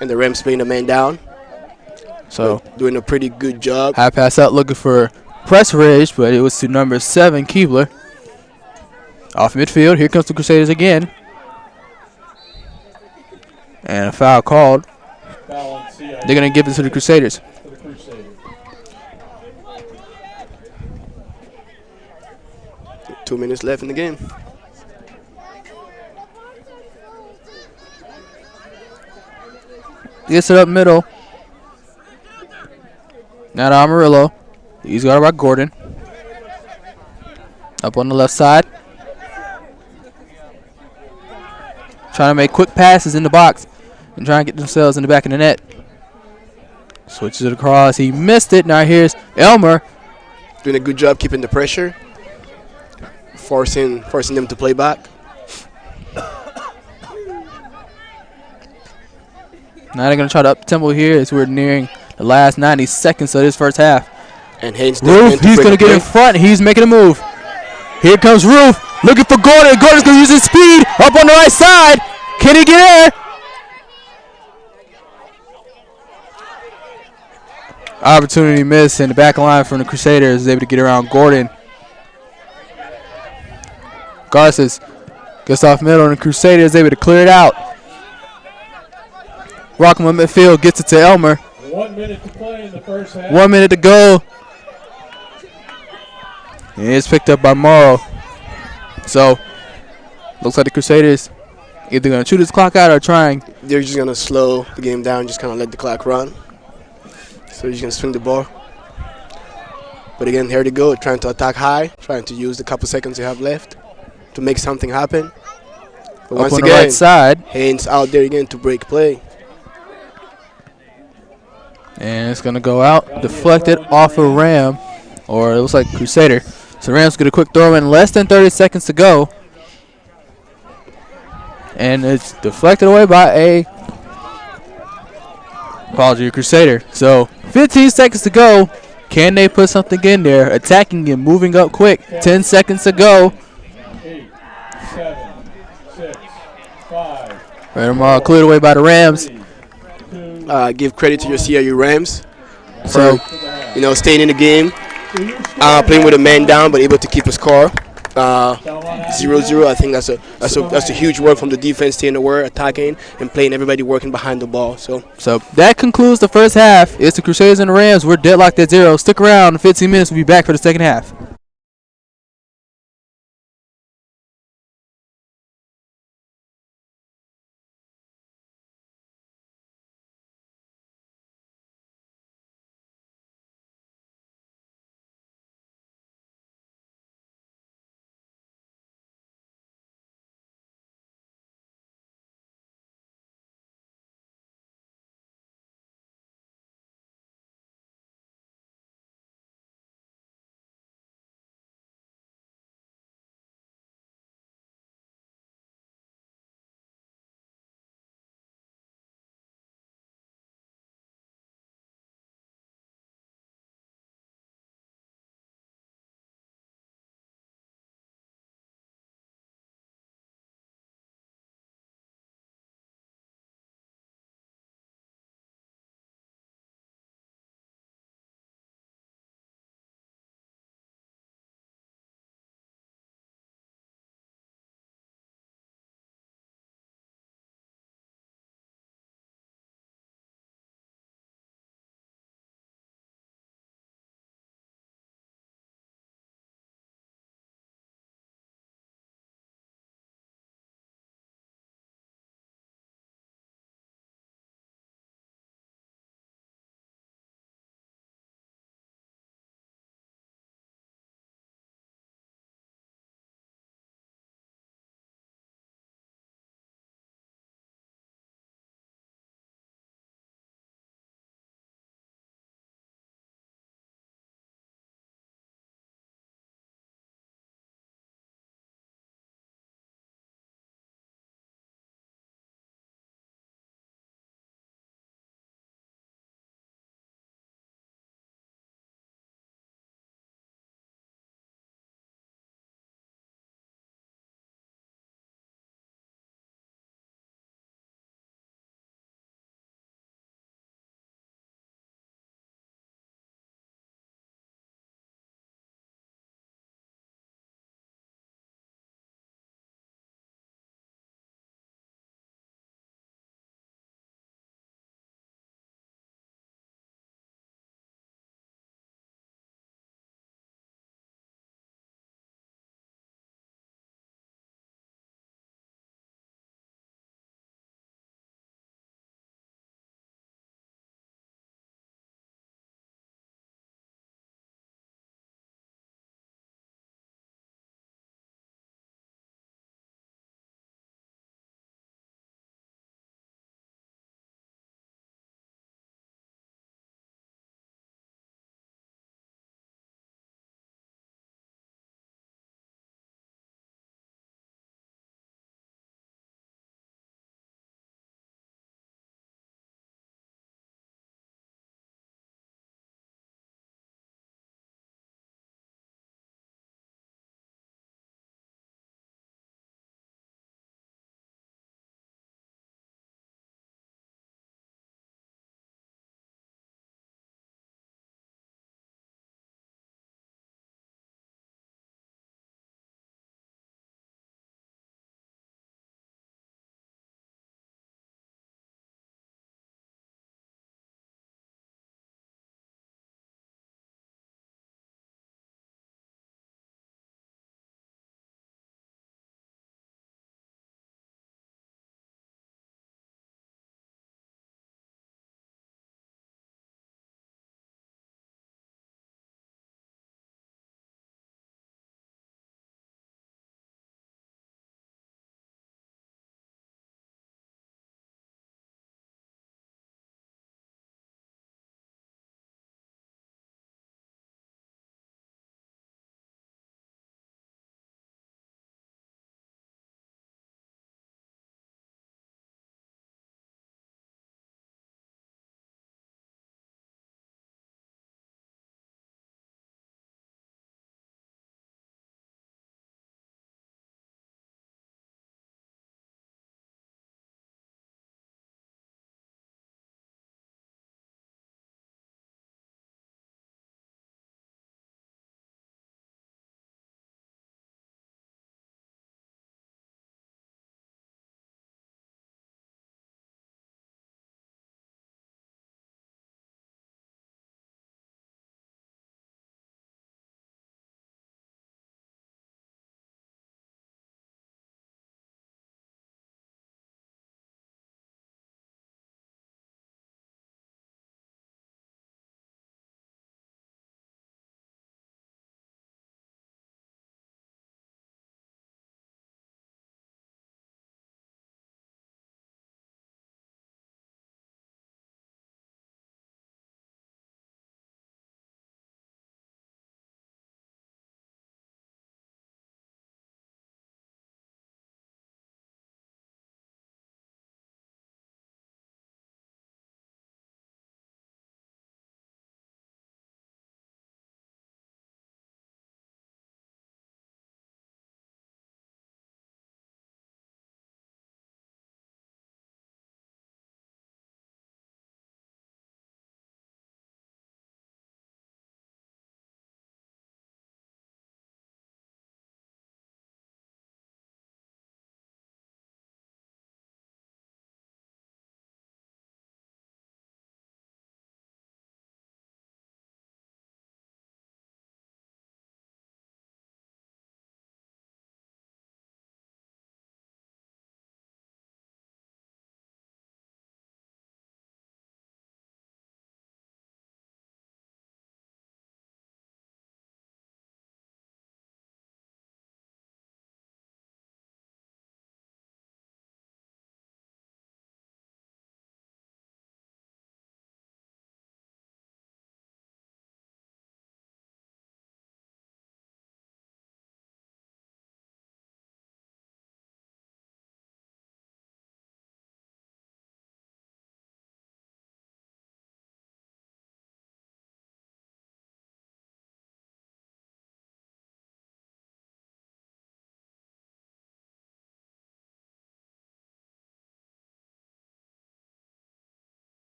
And the Rams playing the man down. So doing a pretty good job. high pass out looking for press ridge, but it was to number 7, Keebler. Off midfield, here comes the Crusaders again. And a foul called. Foul on CIU. They're going to give it to the Crusaders. For the Crusaders. 2 minutes left in the game. Gets it up middle. Now to Amarillo. He's got it by Gordon. Up on the left side. Trying to make quick passes in the box and trying to get themselves in the back of the net. Switches it across. He missed it. Now here's Elmer. Doing a good job keeping the pressure. Forcing them to play back. Now they're going to try to up-tempo here as we're nearing the last 90 seconds of this first half. And Haynes Roof, he's going to get in front. He's making a move. Here comes Roof, looking for Gordon. Gordon's going to use his speed up on the right side. Can he get there? Opportunity missed, and the back line from the Crusaders is able to get around Gordon. Garces gets off middle, and the Crusaders is able to clear it out. Rockman midfield gets it to Elmer. 1 minute to play in the first half. 1 minute to go. And it's picked up by Morrow. So, looks like the Crusaders either going to shoot this clock out or trying. They're just going to slow the game down, just kind of let the clock run. So he's going to swing the ball. But again, here they go, trying to attack high, trying to use the couple seconds they have left to make something happen. But Up once on again, the right side. Haynes out there again to break play. And it's going to go out, deflected off a Ram, or it looks like Crusader. So Rams get a quick throw in, less than 30 seconds to go. And it's deflected away by a Crusader. So 15 seconds to go. Can they put something in there? Attacking and moving up quick. 10 seconds to go. 8, 7, 6, 5. Right, cleared away by the Rams. Give credit to your CIU Rams So for, staying in the game, playing with a man down, but able to keep a score. 0-0. I think that's a huge work from the defense, staying aware, attacking, and playing everybody working behind the ball. So that concludes the first half. It's the Crusaders and the Rams. We're deadlocked at 0. Stick around. In 15 minutes, we'll be back for the second half.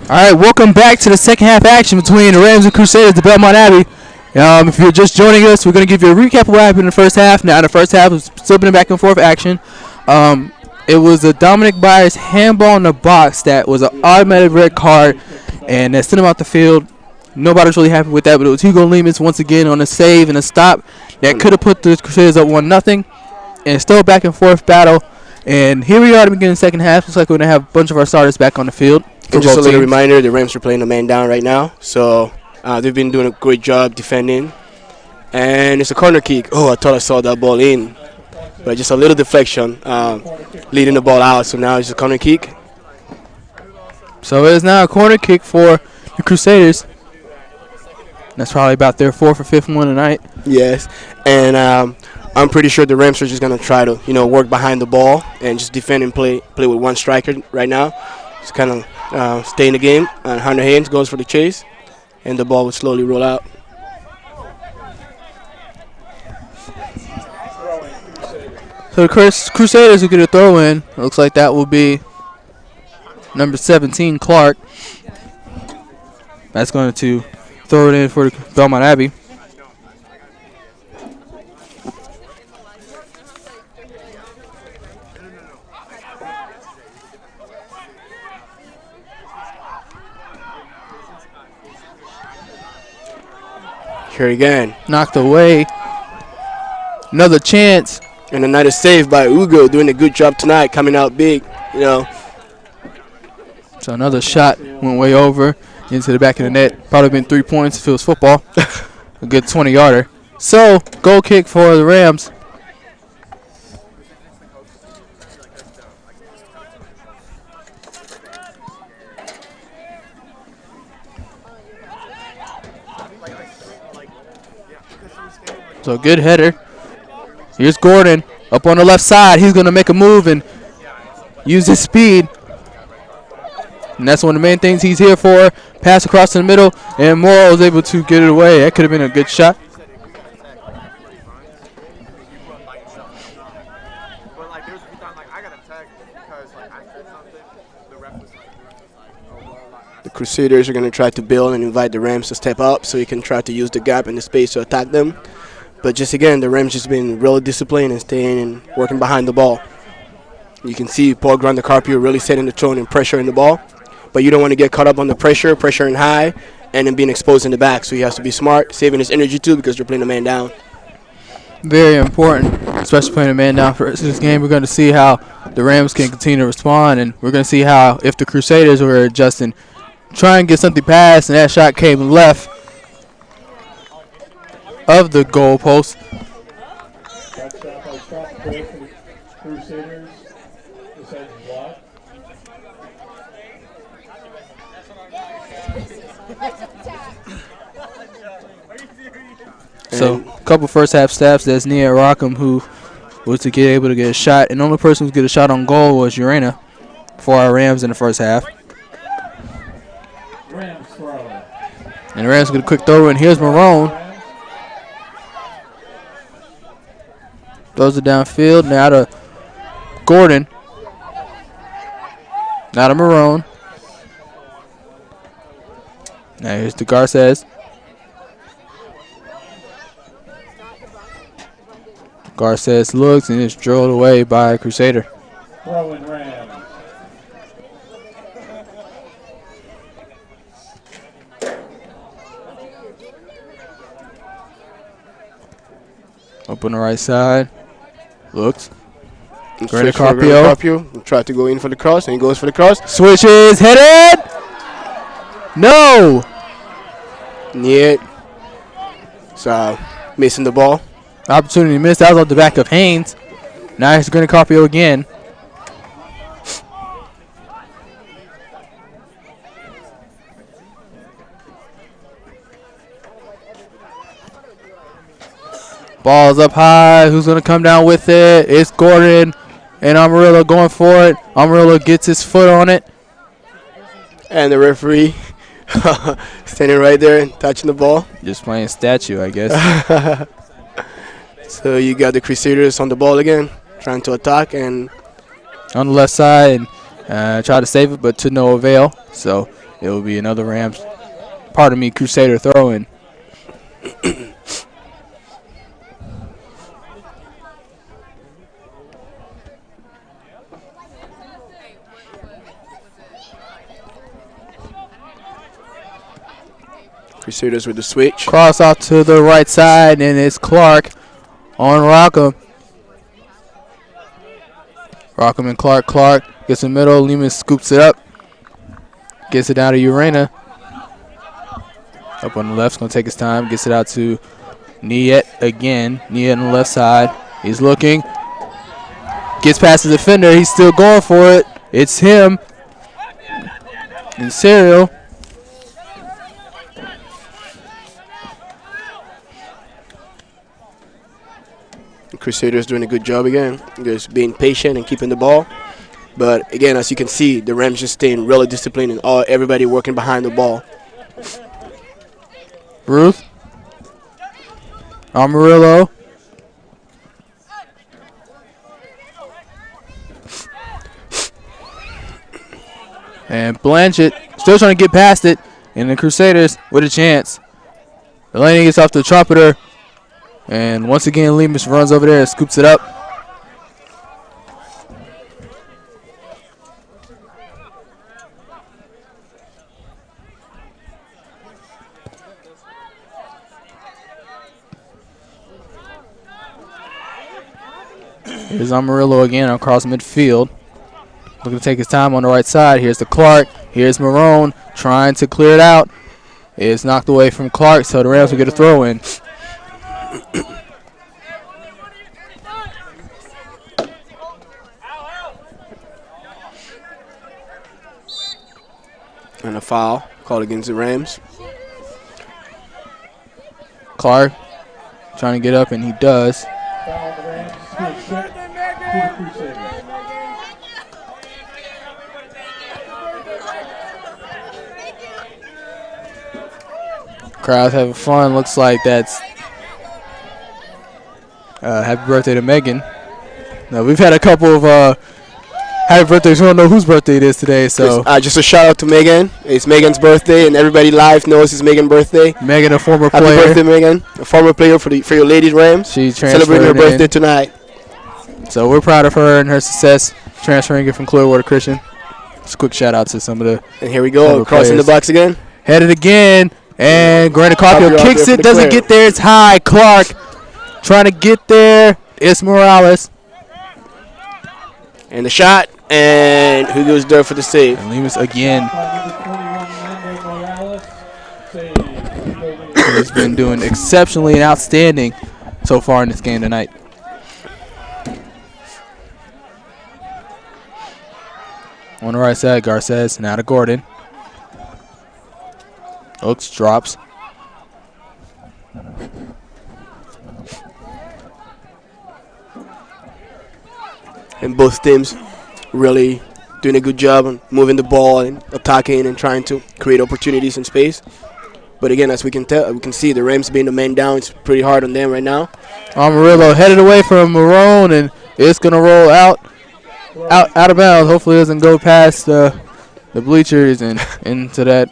All right, welcome back to the second half action between the Rams and Crusaders at Belmont Abbey. If you're just joining us, we're going to give you a recap of what happened in the first half. Now, the first half was still been back and forth action. It was a Dominic Byers handball in the box that was an automatic red card, and that sent him out the field. Nobody's really happy with that, but it was Hugo Lemus once again on a save and a stop that could have put the Crusaders up 1-0, and still a back and forth battle. And here we are to begin the second half. Looks like we're going to have a bunch of our starters back on the field. And just a little reminder, the Rams are playing a man down right now, so they've been doing a great job defending. And it's a corner kick. Oh, I thought I saw that ball in, but just a little deflection, leading the ball out. So now it's a corner kick. So it is now a corner kick for the Crusaders. That's probably about their fourth or fifth one tonight. Yes, and I'm pretty sure the Rams are just gonna try to, work behind the ball and just defend and play with one striker right now. Just kind of stay in the game. And Hunter Haynes goes for the chase, and the ball will slowly roll out. So the Crusaders will get a throw in. Looks like that will be number 17, Clark. That's going to throw it in for the Belmont Abbey. Here again. Knocked away. Another chance. And another save by Ugo, doing a good job tonight, coming out big, So another shot went way over into the back of the net. Probably been 3 points if it was football. A good 20-yarder. So, goal kick for the Rams. So good header. Here's Gordon up on the left side. He's going to make a move and use his speed. And that's one of the main things he's here for. Pass across the middle, and Morrow was able to get it away. That could have been a good shot. The Crusaders are going to try to build and invite the Rams to step up so he can try to use the gap and the space to attack them. But just again, the Rams just been really disciplined and staying and working behind the ball. You can see Paul Grandacarpio really setting the tone and pressuring the ball. But you don't want to get caught up on the pressuring high, and then being exposed in the back. So he has to be smart, saving his energy too, because they're playing a man down. Very important, especially playing a man down for this game. We're going to see how the Rams can continue to respond, and we're going to see how, if the Crusaders were adjusting, try and get something past, and that shot came left of the goal post. That shot by Scott Craig for the Crusaders. This has blocked. So a couple first half stats. That's Nia Rockham, who was to get able to get a shot, and the only person who could get a shot on goal was Urena for our Rams in the first half. Rams throw. And the Rams get a quick throw, and here's Marone. Throws it downfield. Now to Gordon. Now to Marone. Now here's to Garces. Garces looks and is drilled away by Crusader. Throwing Rams. Up on the right side. Looks. Carpio tried to go in for the cross, and he goes for the cross. Switches, headed. No. Yeah. So missing the ball. Opportunity missed. That was off the back of Haynes. Now it's Carpio again. Ball's up high. Who's going to come down with it? It's Gordon and Amarillo going for it. Amarillo gets his foot on it. And the referee standing right there and touching the ball. Just playing statue, I guess. So you got the Crusaders on the ball again, trying to attack, and on the left side, and try to save it, but to no avail. So It will be another Rams, pardon me, Crusader throw-in. Crusaders with the switch. Cross out to the right side, and it's Clark on Rockham. Rockham and Clark. Clark gets in the middle. Lehman scoops it up. Gets it down to Urena. Up on the left, going to take his time. Gets it out to Niet again. Niet on the left side. He's looking. Gets past the defender. He's still going for it. It's him. And Serial. Crusaders doing a good job again, just being patient and keeping the ball. But again, as you can see, the Rams just staying really disciplined and everybody working behind the ball. Ruth. Amarillo. And Blanchett still trying to get past it. And the Crusaders with a chance. Delaney gets off the trumpeter. And once again, Lemus runs over there and scoops it up. Here's Amarillo again across midfield. Looking to take his time on the right side. Here's the Clark. Here's Marone trying to clear it out. It's knocked away from Clark, so the Rams will get a throw in. And a foul called against the Rams. Clark trying to get up, and he does. Crowd's having fun. Looks like that's happy birthday to Megan. Now, we've had a couple of happy birthdays. We don't know whose birthday it is today. So just a shout out to Megan. It's Megan's birthday, and everybody live knows it's Megan's birthday. Megan, a former player. Happy birthday, Megan. A former player for your ladies Rams. She's celebrating her birthday tonight. So we're proud of her and her success transferring it from Clearwater Christian. Just a quick shout out to some of the. And here we go, crossing the box again. Headed again, and Grant Carpio kicks it, doesn't get there. It's high. Clark trying to get there. It's Morales. And the shot, and who goes there for the save? And Lemus again. He's been doing exceptionally and outstanding so far in this game tonight. On the right side, Garces, now to Gordon. Oaks drops. And both teams really doing a good job on moving the ball and attacking and trying to create opportunities in space. But again, as we can tell, we can see the Rams being the man down. It's pretty hard on them right now. Amarillo headed away from Marone, and it's going to roll out of bounds. Hopefully it doesn't go past the bleachers and into that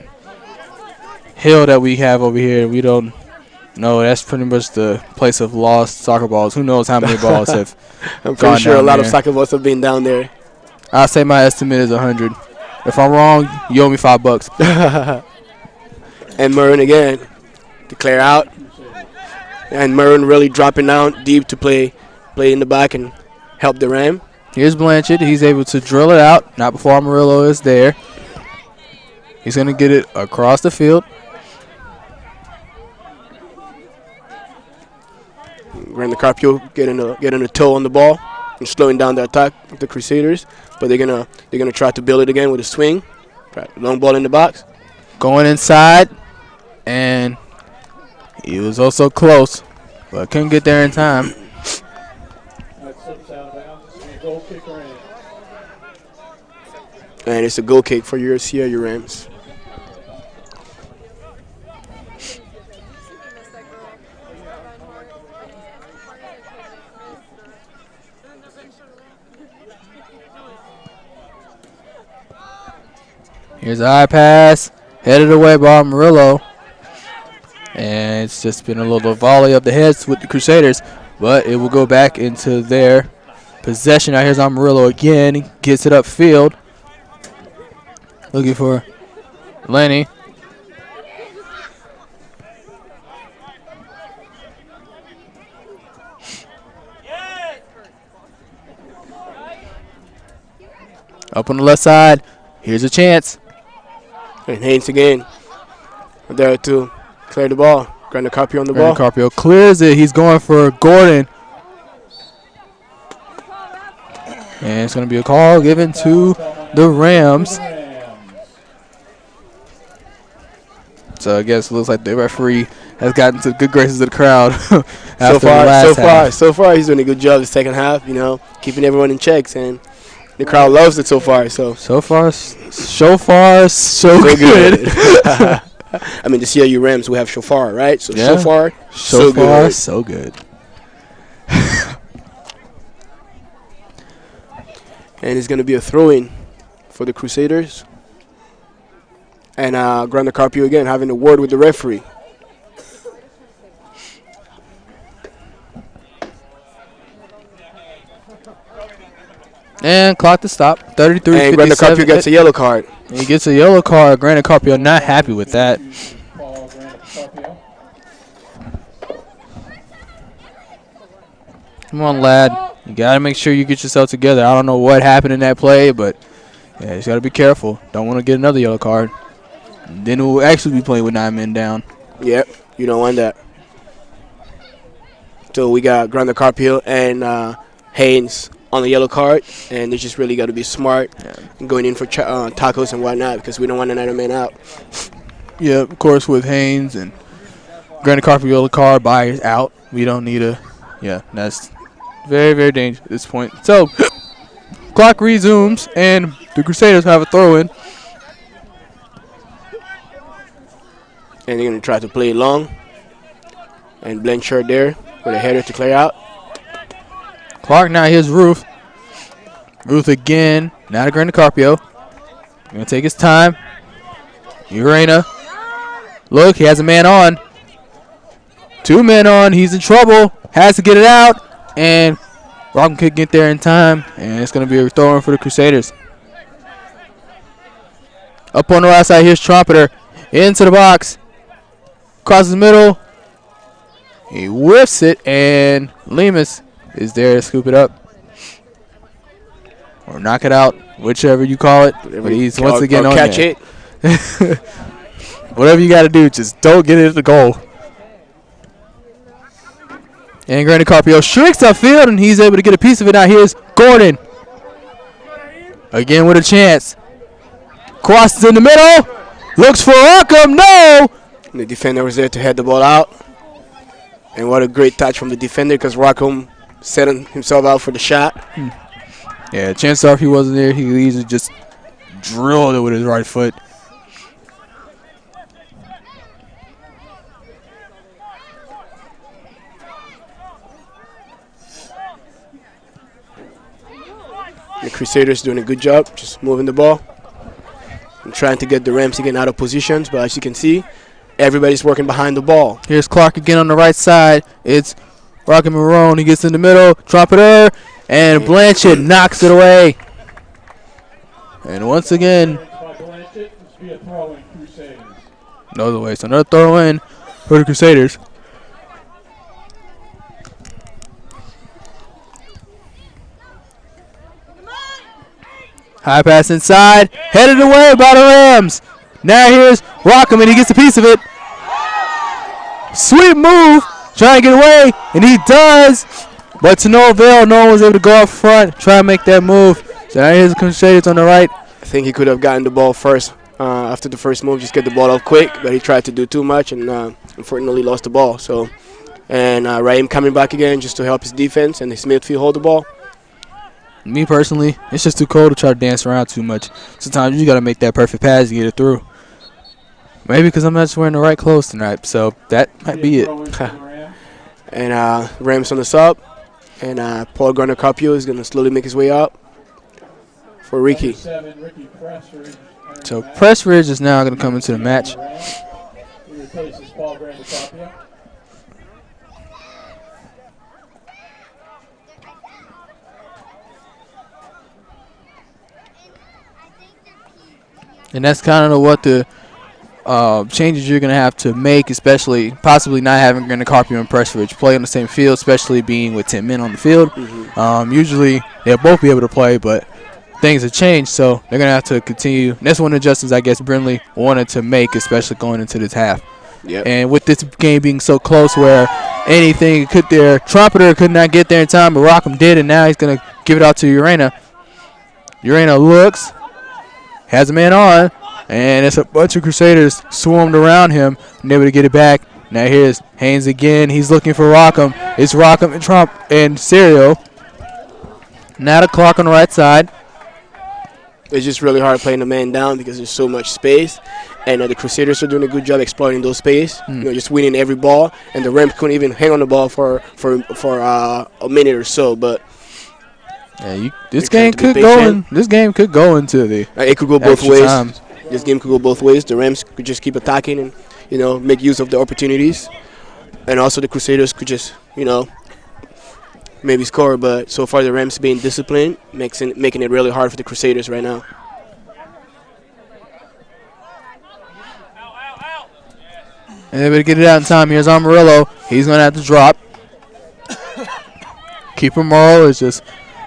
hill that we have over here. We don't know. That's pretty much the place of lost soccer balls. Who knows how many balls have I'm pretty sure a lot of soccer balls have been down there. I'll say my estimate is 100. If I'm wrong, you owe me $5. And Murren again to clear out. And Murren really dropping down deep to play in the back and help the Ram. Here's Blanchett. He's able to drill it out. Not before Amarillo is there. He's going to get it across the field. Grant Carpio getting a toe on the ball and slowing down the attack of the Crusaders. But they're gonna try to build it again with a swing. Long ball in the box. Going inside. And he was also close, but couldn't get there in time. And it's a goal kick for your CIU Rams. Here's a high pass. Headed away by Murillo. And it's just been a little volley up the heads with the Crusaders. But it will go back into their possession. Now here's Amarillo again. He gets it upfield. Looking for Lenny. Up on the left side. Here's a chance. And Haynes again. There to clear the ball. Grande Carpio on the ball. Carpio clears it. He's going for Gordon. And it's going to be a call given to the Rams. So I guess it looks like the referee has gotten to good graces of the crowd. So far, he's doing a good job the second half. You know, keeping everyone in checks, and the crowd loves it so far. So far, so good. I mean, the CIU Rams, we have shofar, right? So yeah. so far, so good. And it's going to be a throw-in for the Crusaders. And Grande Carpio again having a word with the referee. And clock to stop. 33-57. And Grande Carpio gets a yellow card. He gets a yellow card. Grande Carpio not happy with that. Come on, lad. You got to make sure you get yourself together. I don't know what happened in that play, but yeah, you just got to be careful. Don't want to get another yellow card. Then we'll actually be playing with 9 men down. Yep, you don't want that. So we got Grande Carpio and Haynes on the yellow card, and they just really got to be smart and going in for tacos and whatnot because we don't want another man out. Yeah, of course, with Haynes and Grande Carpio yellow card, Byers out. We don't need a, that's very, very dangerous at this point. So, clock resumes, and the Crusaders have a throw-in. And they're going to try to play it long. And Blanchard there with a header to clear out. Clark now, here's Ruth. Ruth again, now to Grande Carpio. Going to take his time. Urena. Look, he has a man on. 2 men on, he's in trouble. Has to get it out. And Rockman could get there in time. And it's going to be a throw-in for the Crusaders. Up on the right side, here's Trumpeter. Into the box. Crosses the middle. He whiffs it, and Lemus is there to scoop it up. Or knock it out, whichever you call it. But he's once again on catch there. it. Whatever you got to do, just don't get it at the goal. And Grande Carpio shrinks upfield, and he's able to get a piece of it. Now here's Gordon. Again with a chance. Crosses in the middle. Looks for Arkham. No! The defender was there to head the ball out. And what a great touch from the defender because Rackham set himself out for the shot. Yeah, chances are if he wasn't there, he could easily just drilled it with his right foot. The Crusaders doing a good job, just moving the ball. And trying to get the Rams again out of positions, but as you can see, everybody's working behind the ball. Here's Clark again on the right side. It's Rocky Marone. He gets in the middle. Trumpeter. And Blanchett knocks it away. And once again, another way. So another throw in for the Crusaders. High pass inside. Headed away by the Rams. Now here's Rockham, and he gets a piece of it. Sweet move. Trying to get away, and he does. But to no avail, no one was able to go up front, try and make that move. So now here's the Crusaders on the right. I think he could have gotten the ball first after the first move, just get the ball up quick, but he tried to do too much and unfortunately lost the ball. So, and Raheem coming back again just to help his defense and his midfield hold the ball. Me personally, it's just too cold to try to dance around too much. Sometimes you got to make that perfect pass to get it through. Maybe because I'm not just wearing the right clothes tonight, so that might be it. And Rams on the sub, and Paul Grande Carpio is going to slowly make his way up for Ricky. So Pressridge is now going to come into the match. He replaces Paul Grandisopia. And that's kind of what the changes you're going to have to make, especially possibly not having Grandisopia and Pressridge play on the same field, especially being with 10 men on the field. Usually they'll both be able to play, but things have changed, so they're going to have to continue. And that's one of the adjustments I guess Brindley wanted to make, especially going into this half. Yep. And with this game being so close where anything could there, Trumpeter could not get there in time, but Rockham did, and now he's going to give it out to Urena. Urena looks, has a man on, and it's a bunch of Crusaders swarmed around him and able to get it back. Now here's Haynes again. He's looking for Rockham. It's Rockham and Trump and Serio. Now the clock on the right side. It's just really hard playing the man down because there's so much space, and the Crusaders are doing a good job exploiting those space. Just winning every ball, and the Rams couldn't even hang on the ball for a minute or so. But yeah, this game could go. This game could go into the. It could go both ways. Time. This game could go both ways. The Rams could just keep attacking and make use of the opportunities, and also the Crusaders could just maybe score. But so far the Rams being disciplined making it really hard for the Crusaders right now. And able to get it out in time. Here's Amarillo. He's going to have to drop. Keeper Morrow is just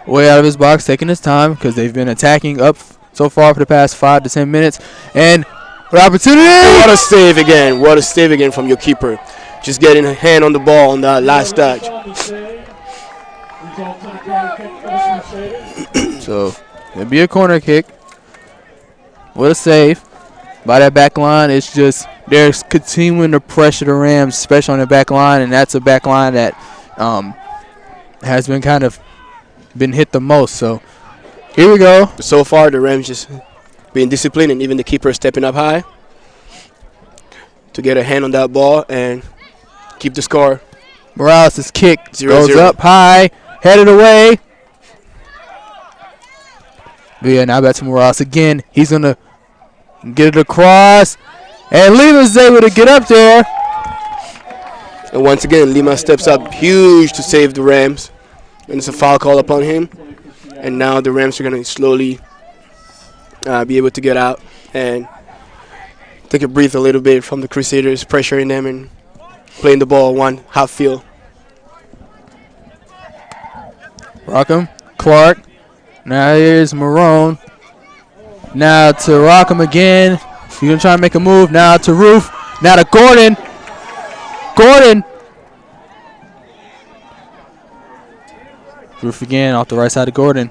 way out of his box, taking his time because they've been attacking up so far for the past 5 to 10 minutes. And what opportunity! What a save again. What a save again from your keeper. Just getting a hand on the ball on that last touch. So it'll be a corner kick. What a save by that back line. It's just they're continuing to pressure the Rams, especially on the back line, and that's a back line that has been kind of been hit the most. So here we go. So far the Rams just being disciplined, and even the keeper stepping up high to get a hand on that ball and keep the score. Morales' kick 0-0. goes up high, headed away. But yeah, now back to Morales again. He's going to get it across. And Lima's able to get up there. And once again, Lima steps up huge to save the Rams. And it's a foul call upon him. And now the Rams are going to slowly be able to get out and take a breath a little bit from the Crusaders, pressuring them and playing the ball one half field. Rockham, Clark. Now here's Marone. Now to Rockham again. He's going to try and make a move. Now to Roof. Now to Gordon. Gordon. Roof again off the right side of Gordon.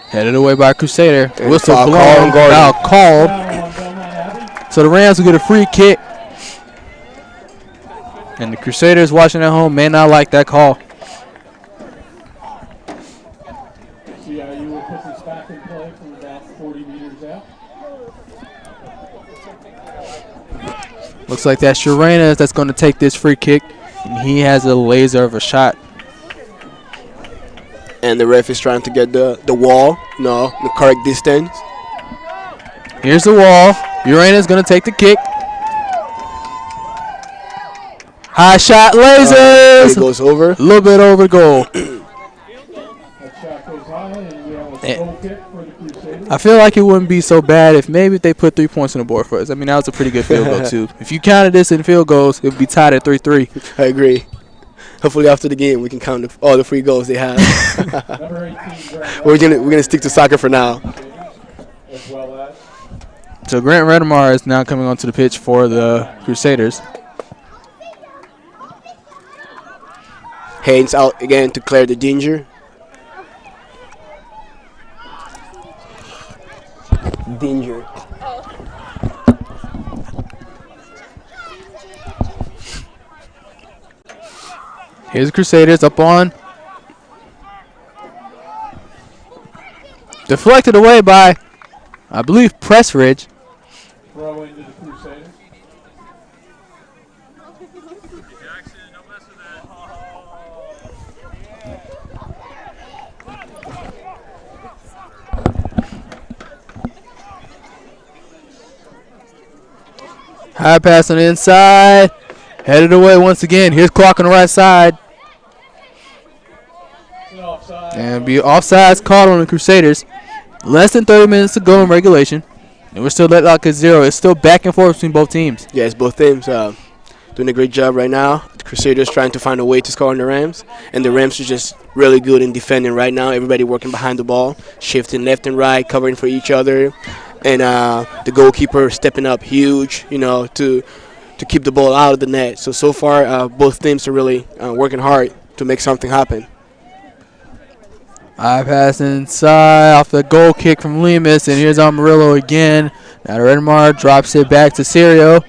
Headed away by Crusader. Whistle blown. Foul called. So the Rams will get a free kick. And the Crusaders watching at home may not like that call. CIU will put this back in play from about 40 meters out. Looks like that's Shurena that's going to take this free kick. And he has a laser of a shot. And the ref is trying to get the wall, the correct distance. Here's the wall. Urena's going to take the kick. High shot, lasers. It goes over. A little bit over the goal. I feel like it wouldn't be so bad if maybe they put 3 points on the board for us. I mean, that was a pretty good field goal, too. If you counted this in field goals, it would be tied at 3-3. I agree. Hopefully after the game we can count all the free goals they have. we're gonna stick to soccer for now. So Grant Redemar is now coming onto the pitch for the Crusaders. Haynes out again to clear the danger. Danger. Here's the Crusaders up on. Deflected away by, I believe, Pressridge. Throw into the Crusaders. High pass on the inside. Headed away once again. Here's clock on the right side. And be offsides called on the Crusaders. Less than 30 minutes to go in regulation. And we're still deadlocked at 0. It's still back and forth between both teams. Yes, both teams doing a great job right now. The Crusaders trying to find a way to score on the Rams. And the Rams are just really good in defending right now. Everybody working behind the ball, shifting left and right, covering for each other. And the goalkeeper stepping up huge, to keep the ball out of the net. So far, both teams are really working hard to make something happen. High pass inside off the goal kick from Lemus, and here's Amarillo again. Now Redmar drops it back to Serio.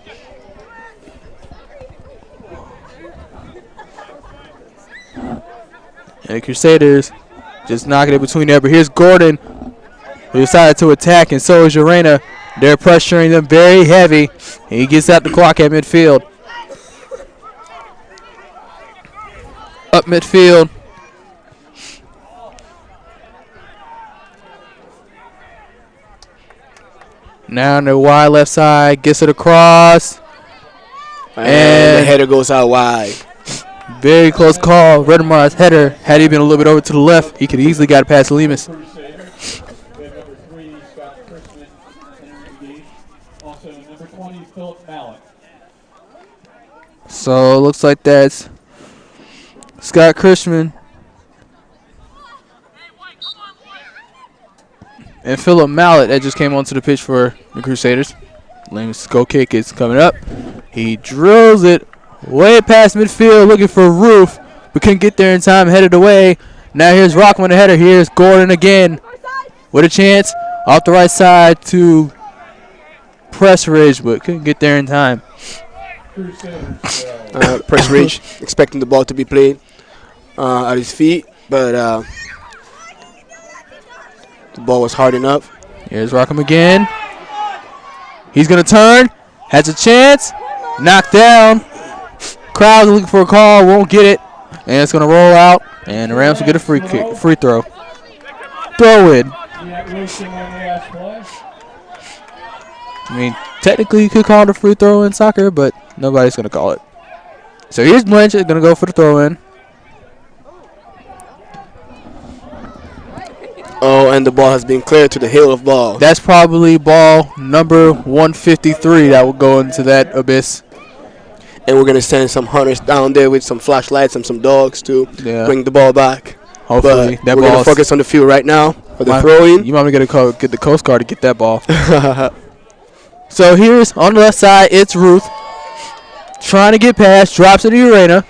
And the Crusaders just knocking it between there, but here's Gordon, who decided to attack, and so is Urena. They're pressuring them very heavy, and he gets out the clock at midfield. Up midfield. Now on the wide left side, gets it across. And the header goes out wide. Very close call. Redmar's header, had he been a little bit over to the left, he could easily got it past Lemus. So it looks like that's Scott Chrisman and Philip Mallett that just came onto the pitch for the Crusaders. Lemus' goal kick is coming up. He drills it way past midfield looking for Roof, but couldn't get there in time, headed away. Now here's Rockman the header. Here's Gordon again with a chance off the right side to Press Ridge, but couldn't get there in time. Press Ridge expecting the ball to be played at his feet, but the ball was hard enough. Here's Rockham again. He's going to turn. Has a chance. Knocked down. Crowd's looking for a call. Won't get it. And it's going to roll out. And the Rams will get a free throw. Throw in. I mean, technically you could call it a free throw in soccer, but nobody's going to call it. So here's Blanchett going to go for the throw in. Oh, and the ball has been cleared to the hill of ball. That's probably ball number 153 that will go into that abyss. And we're going to send some hunters down there with some flashlights and some dogs to bring the ball back. Hopefully. But we're going to focus on the field right now for the throw-in. You might get the Coast Guard to get that ball. So here's on the left side, it's Ruth. Trying to get past, drops it to Urena.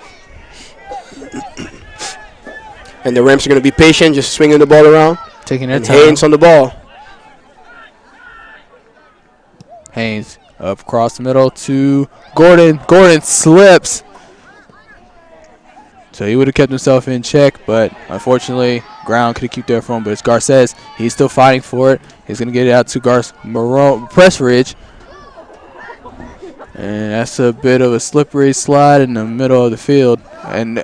And the Rams are going to be patient, just swinging the ball around. Taking their time. Haynes on the ball. Haynes up across the middle to Gordon. Gordon slips. So he would have kept himself in check, but unfortunately, ground could keep there for him. But it's Garces. He's still fighting for it. He's going to get it out to Press Ridge. And that's a bit of a slippery slide in the middle of the field. And,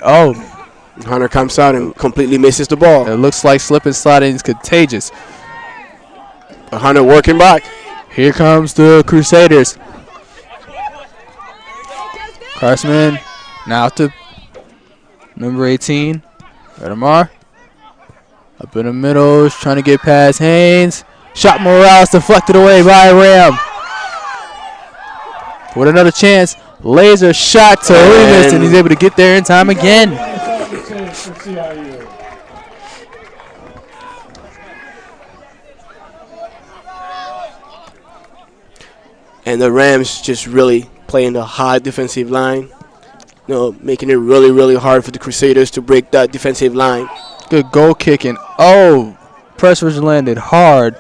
Hunter comes out and completely misses the ball. It looks like slip and sliding is contagious. But Hunter working back. Here comes the Crusaders. Carsman now to number 18, Redmar. Up in the middle, trying to get past Haynes. Shot Morales deflected away by Ram. With another chance, laser shot to Lemus, and he's able to get there in time again. For CIU. And the Rams just really playing the high defensive line. Making it really, really hard for the Crusaders to break that defensive line. Good goal kicking. Press Ridge landed hard.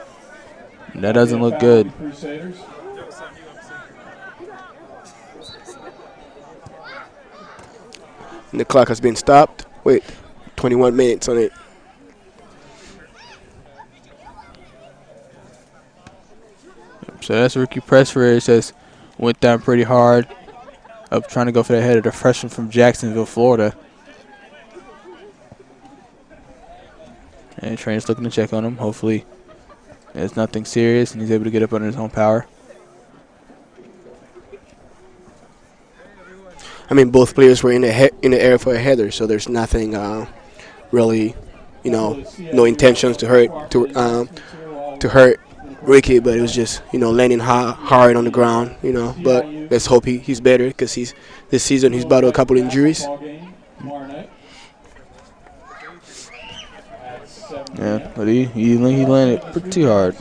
That doesn't look good. And the clock has been stopped. Wait, 21 minutes on it. So that's rookie Press Ridge that's went down pretty hard. Up trying to go for that header. The freshman from Jacksonville, Florida. And trainer's looking to check on him. Hopefully it's nothing serious and he's able to get up under his own power. I mean, both players were in the air for a header, so there's nothing really, no intentions to hurt Ricky, but it was just landing hard on the ground, But let's hope he's better because this season he's battled a couple injuries. Yeah, but he landed pretty hard.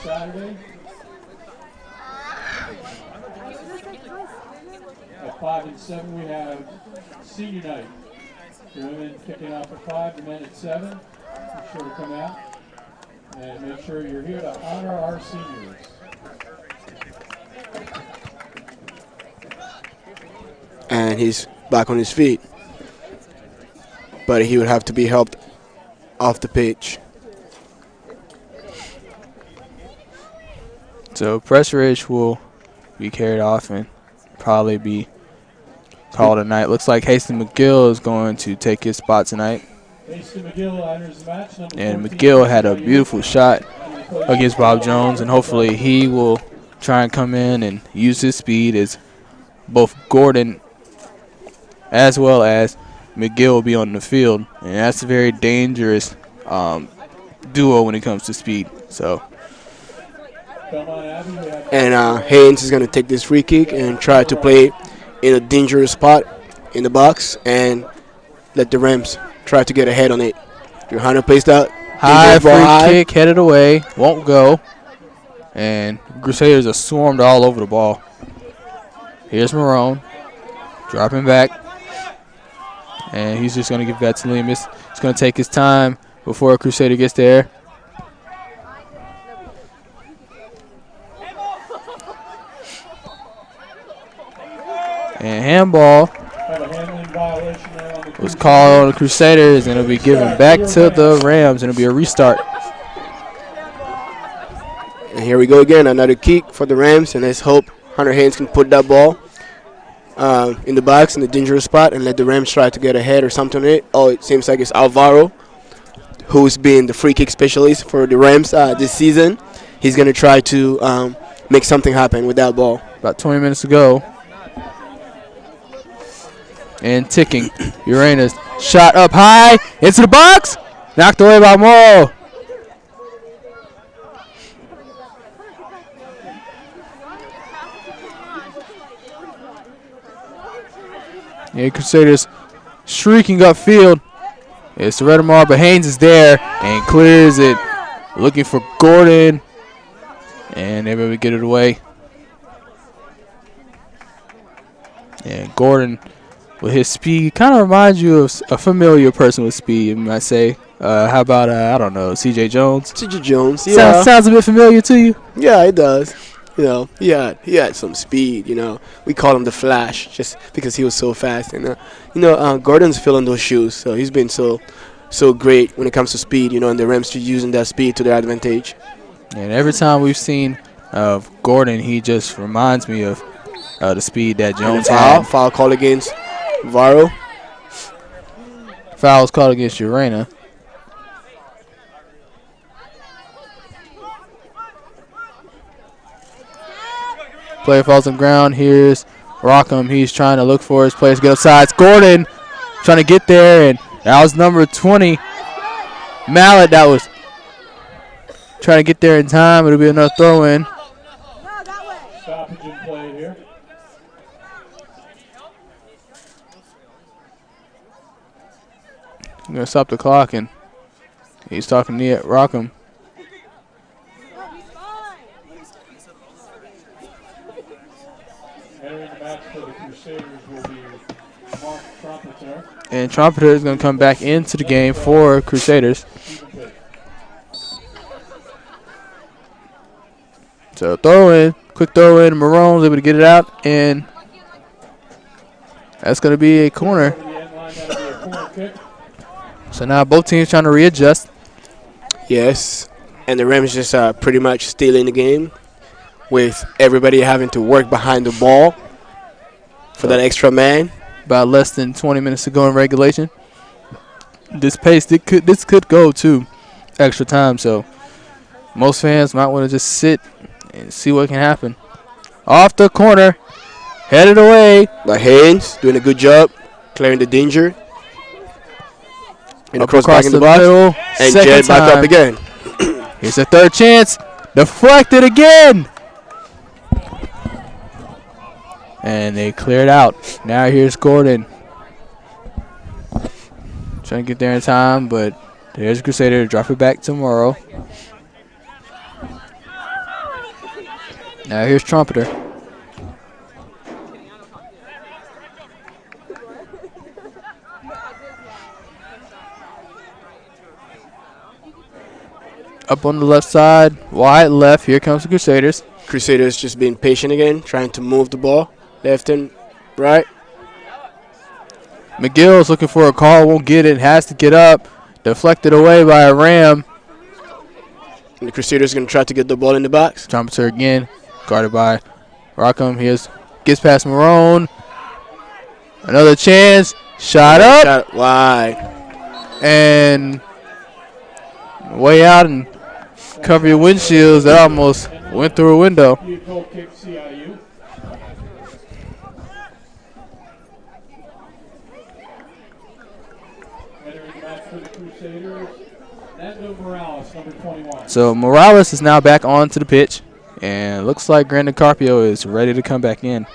At 5 and 7, we have senior night. The women kicking off at 5, the men at 7. Make sure to come out and make sure you're here to honor our seniors. And he's back on his feet, but he would have to be helped off the pitch. So Pressuridge will be carried off and probably be called a night. Looks like Hastings McGill is going to take his spot tonight. And McGill had a beautiful shot against Bob Jones, and hopefully he will try and come in and use his speed, as both Gordon as well as McGill will be on the field, and that's a very dangerous duo when it comes to speed. So. And Haynes is going to take this free kick and try to play in a dangerous spot in the box and let the Rams try to get ahead on it. Johanna placed out. High free kick, headed away, won't go. And Crusaders are swarmed all over the ball. Here's Marone, dropping back. And he's just going to give that to Lemus. He's going to take his time before a Crusader gets there. And handball was called on the Crusaders, and it'll be given back to the Rams, and it'll be a restart. And here we go again, another kick for the Rams, and let's hope Hunter Haynes can put that ball in the box in the dangerous spot and let the Rams try to get ahead or something on it. Oh, it seems like it's Alvaro who's been the free kick specialist for the Rams this season. He's going to try to make something happen with that ball. About 20 minutes to go. And ticking. Uranus shot up high into the box. Knocked away by Morrow. Yeah, Crusaders shrieking upfield. It's the Redemar, but Haynes is there and clears it. Looking for Gordon. And they're able to get it away. And Gordon, with his speed, kind of reminds you of a familiar person with speed, you might say. How about, I don't know, C.J. Jones? C.J. Jones, yeah. Sounds a bit familiar to you? Yeah, it does. He had some speed, We call him the Flash just because he was so fast. And, Gordon's filling those shoes, so he's been so great when it comes to speed, and the Rams are using that speed to their advantage. And every time we've seen Gordon, he just reminds me of the speed that Jones had. Foul call against Varro. Foul was called against Urena. Player falls on the ground. Here's Rockham. He's trying to look for his players to get offside. It's Gordon trying to get there, and that was number 20, Mallet, that was trying to get there in time. It'll be another throw-in. Stoppage in play here. I'm going to stop the clock, and he's talking to Rockham. Entering the match for the Crusaders will be Mark Trumpeter. And Trumpeter is going to come back into the game for Crusaders. So quick throw in, Marone's able to get it out, and that's going to be a corner. So now both teams trying to readjust. Yes, and the Rams just pretty much stealing the game with everybody having to work behind the ball for that extra man. About less than 20 minutes to go in regulation. This pace, this could go to extra time, so most fans might want to just sit and see what can happen. Off the corner, Headed away. By Haynes, doing a good job, clearing the danger. And across back in the box. Middle, And Jed back up again. Here's a third chance. Deflected again. And they cleared out. Now here's Gordon. Trying to get there in time, but there's Crusader to drop it back to Morrow. Now here's Trumpeter. Up on the left side, wide left. Here comes the Crusaders. Crusaders just being patient again, trying to move the ball left and right. McGill's looking for a call, won't get it, has to get up. Deflected away by a Ram. And the Crusaders going to try to get the ball in the box. Trumpeter again, guarded by Rockham. Gets past Marone. Another chance. Shot up. Shot wide. And way out and cover your windshields. That almost went through a window. Goal kick CIU. Entering the match for the Crusaders, Nando Morales, number 21. So Morales is now back onto the pitch. And looks like Grandin Carpio is ready to come back in.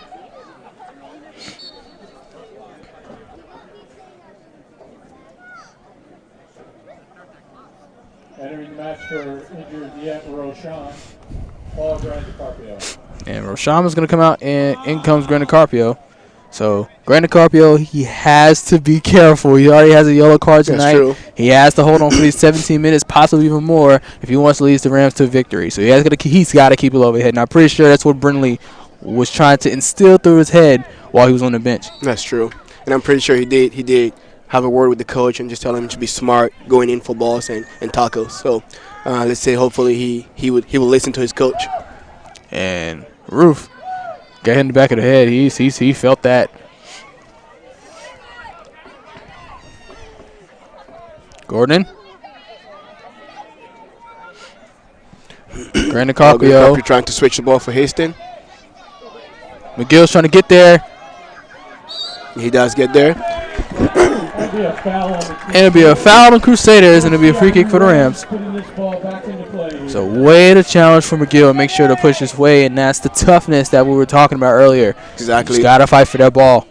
Entering the match for injured Yet Roshan, Paul Grandicarpio. And Roshan is going to come out, and in comes Grandin Carpio. So Grandin Carpio, he has to be careful. He already has a yellow card tonight. That's true. He has to hold on for these 17 minutes, possibly even more, if he wants to lead the Rams to victory. So he's got to keep it overhead. And I'm pretty sure that's what Brindley was trying to instill through his head while he was on the bench. That's true. And I'm pretty sure he did have a word with the coach and just tell him to be smart going in for balls and tackles. So let's say hopefully he will listen to his coach. And Roof got hit in the back of the head. He felt that. Gordon. Grandin Carpio. Trying to switch the ball for Haston. McGill's trying to get there. He does get there. And it'll be a foul on Crusaders, and it'll be a free kick for the Rams. So way to challenge for McGill and make sure to push his way, and that's the toughness that we were talking about earlier. Exactly. He's got to fight for that ball.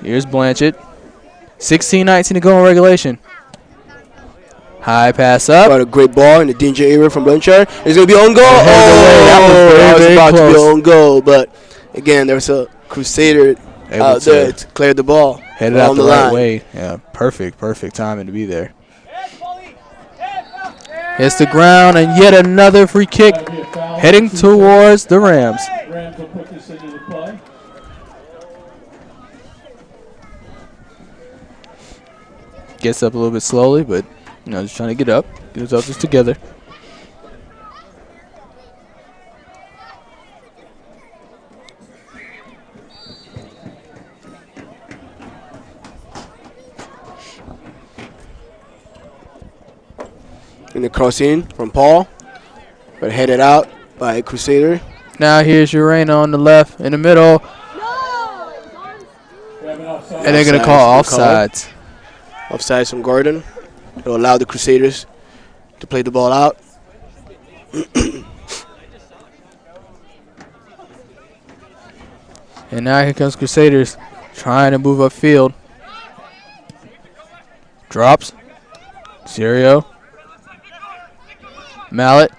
Here's Blanchett. 16-19 to go in regulation. High pass up. Got a great ball in the danger area from Blanchard. It's going to be on goal. That was about close. to be on goal, but again, there's a Crusader out there to clear the ball. Headed out the right way. Yeah, perfect timing to be there. Hits the ground, and yet another free kick heading towards the Rams. Rams will put this into the play. Gets up a little bit slowly, but just trying to get up, get his elbows together. In the cross in from Paul, but headed out by Crusader. Now here's Urena on the left, in the middle. And they're going to call offsides. Offsides from Gordon. It'll allow the Crusaders to play the ball out. And now here comes Crusaders trying to move upfield. Drops. Serio. Mallet.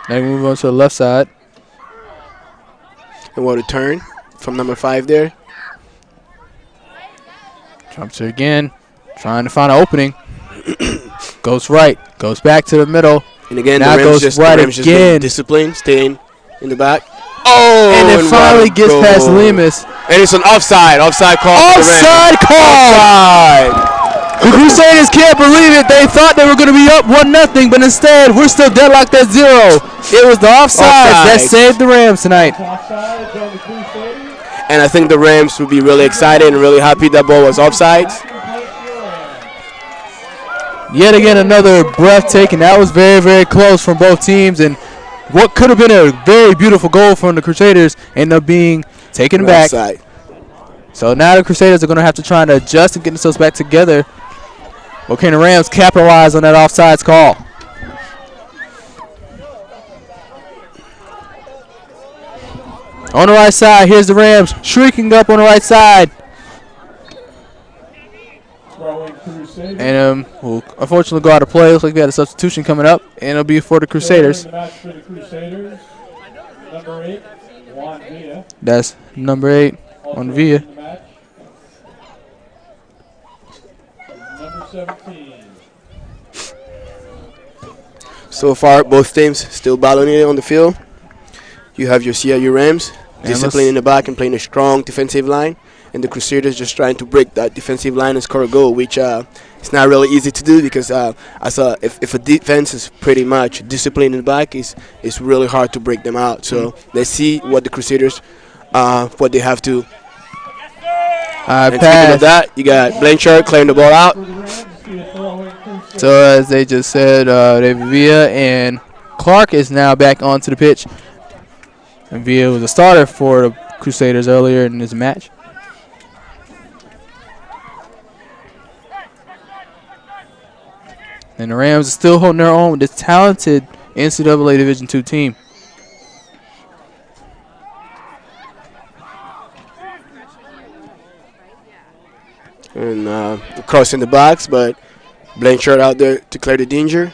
Now we move on to the left side. And what a turn from number 5 there. Jumps her again. Trying to find an opening. Goes right. Goes back to the middle. And again, now the Rams goes right just again. Disciplined, staying in the back. Oh! And it finally gets past Lemus. And it's an offside. Offside call. Offside call! Offside! The Crusaders can't believe it. They thought they were going to be up 1-0, but instead, we're still deadlocked at 0. It was the offside that saved the Rams tonight. And I think the Rams would be really excited and really happy that ball was offside. Yet again, another breathtaking. That was very, very close from both teams. And what could have been a very beautiful goal from the Crusaders ended up being taken back. Side. So now the Crusaders are going to have to try to adjust and get themselves back together. Well, can the Rams capitalize on that offsides call? On the right side, here's the Rams shrieking up on the right side. And we'll unfortunately go out of play. Looks like we had a substitution coming up, and it'll be for the Crusaders. That's number 8 on Villa. Number 17. So far, both teams still battling it on the field. You have your CIU Rams discipline in the back and playing a strong defensive line, and the Crusaders just trying to break that defensive line and score a goal, which it's not really easy to do because if a defense is pretty much disciplined in the back, it's really hard to break them out. So let's see what the Crusaders what they have to. And speaking of that, you got Blanchard clearing the ball out. So as they just said, David Villa and Clark is now back onto the pitch. And Villa was a starter for the Crusaders earlier in this match. And the Rams are still holding their own with this talented NCAA Division II team. And crossing the box, but Blanchard out there to clear the danger.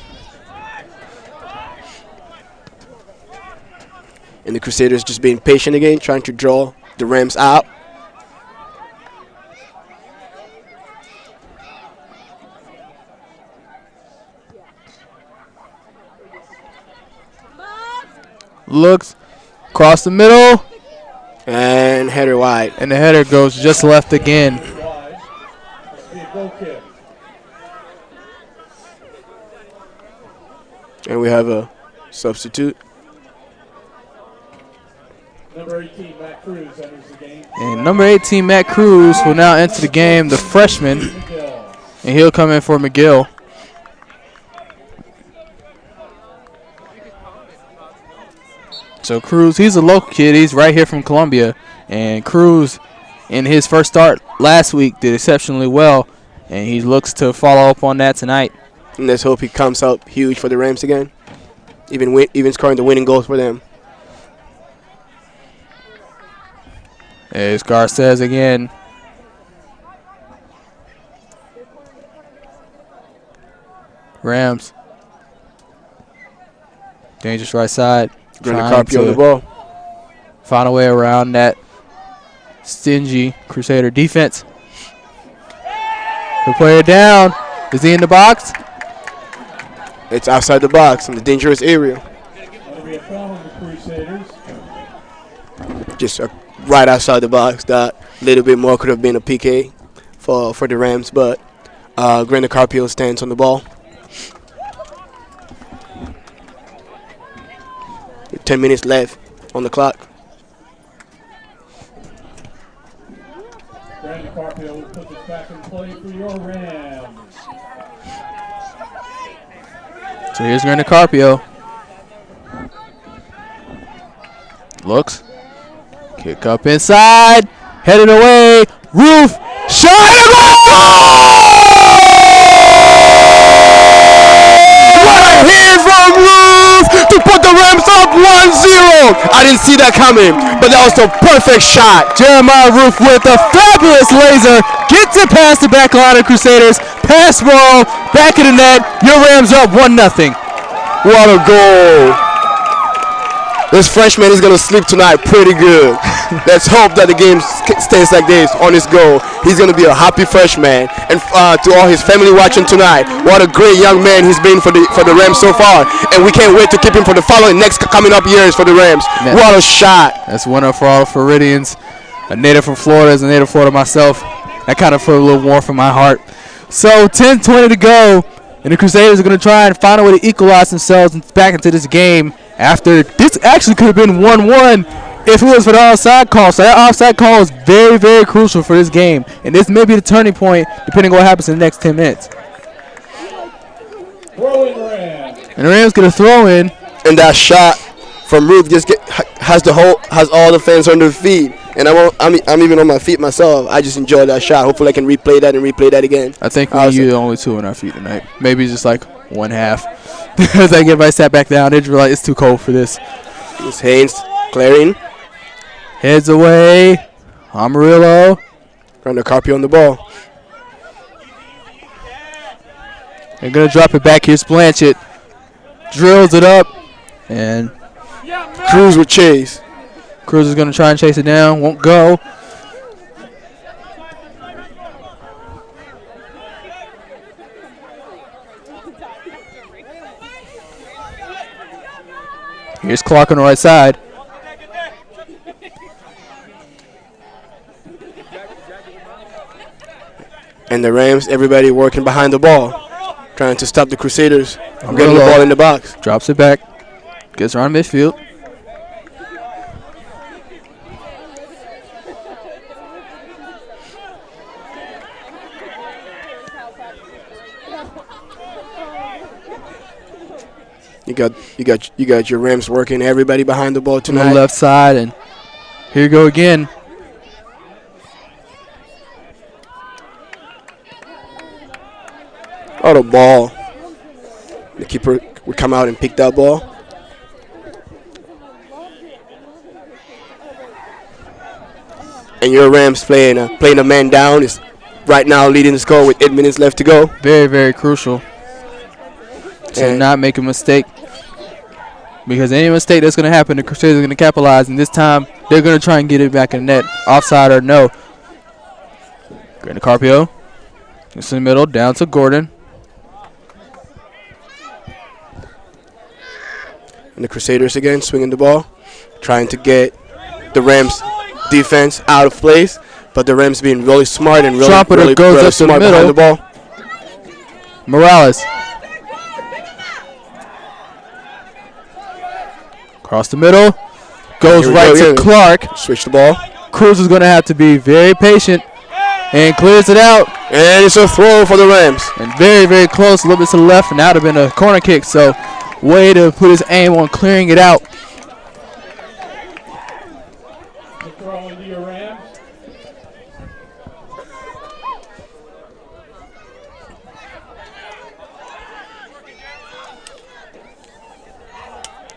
And the Crusaders just being patient again, trying to draw the Rams out. Looks across the middle. And header wide. And the header goes just left again. And we have a substitute. Number 18, Matt Cruz enters the game. And number 18, Matt Cruz, will now enter the game, the freshman. And he'll come in for McGill. So Cruz, he's a local kid. He's right here from Columbia. And Cruz, in his first start last week, did exceptionally well. And he looks to follow up on that tonight. And let's hope he comes out huge for the Rams again. Even scoring the winning goals for them. As Garces again. Rams. Dangerous right side. Trying to on the ball. Find a way around that stingy Crusader defense. The player down. Is he in the box? It's outside the box in the dangerous area. Just right outside the box. That little bit more could have been a PK for the Rams, but Granda Carpio stands on the ball. 10 minutes left on the clock. Granda Carpio will put this back in play for your Rams. So here's Granda Carpio. Looks. Kick up inside. Headed away. Roof. Shot and goal! What a hit from Roof to put the Rams up 1-0. I didn't see that coming, but that was a perfect shot. Jeremiah Roof with a fabulous laser. Gets it past the back line of Crusaders. Pass ball. Back of the net. Your Rams up 1-0. What a goal. This freshman is going to sleep tonight pretty good. Let's hope that the game stays like this on his goal. He's going to be a happy freshman. And to all his family watching tonight, what a great young man he's been for the Rams so far. And we can't wait to keep him for the following next coming up years for the Rams. What a shot. That's one for all Floridians. A native from Florida, as a native Florida myself. That kind of put a little warmth from my heart. So 10-20 to go. And the Crusaders are going to try and find a way to equalize themselves back into this game after this actually could have been 1-1 if it was for the offside call. So that offside call is very, very crucial for this game. And this may be the turning point depending on what happens in the next 10 minutes. And the Rams get a throw in. And that shot from Ruth just has all the fans on their feet. And I'm even on my feet myself. I just enjoy that shot. Hopefully I can replay that again. I think we're the only two on our feet tonight. Maybe just like one half. Because like everybody sat back down. They just realized it's too cold for this. It's Haynes clearing. Heads away. Amarillo. Trying to copy on the ball. They're going to drop it back. Here's Blanchett. Drills it up. And Cruz with chase. Cruz is going to try and chase it down. Won't go. Here's Clark on the right side. And the Rams, everybody working behind the ball, trying to stop the Crusaders from getting the ball in the box. Drops it back. Gets around midfield. You got your Rams working everybody behind the ball tonight. On the left side, and here you go again. Oh, the ball. The keeper would come out and pick that ball. And your Rams playing a man down is right now leading the score with 8 minutes left to go. Very, very crucial to not make a mistake. Because any mistake that's going to happen, the Crusaders are going to capitalize. And this time, they're going to try and get it back in the net. Offside or no. Grant Carpio. It's in the middle. Down to Gordon. And the Crusaders again swinging the ball. Trying to get the Rams defense out of place. But the Rams being really smart and really goes up smart the middle. behind the ball. Morales. Across the middle. Goes right to Clark. Switch the ball. Cruz is going to have to be very patient. And clears it out. And it's a throw for the Rams. And very, very close. A little bit to the left. And that would have been a corner kick. So, way to put his aim on clearing it out.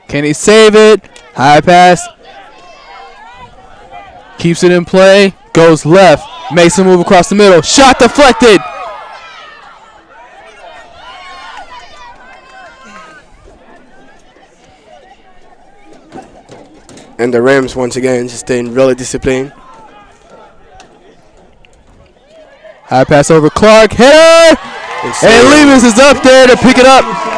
Can he save it? High pass. Keeps it in play. Goes left. Makes a move across the middle. Shot deflected. And the Rams once again just staying really disciplined. High pass over Clark. Hitter! And Lemus is up there to pick it up.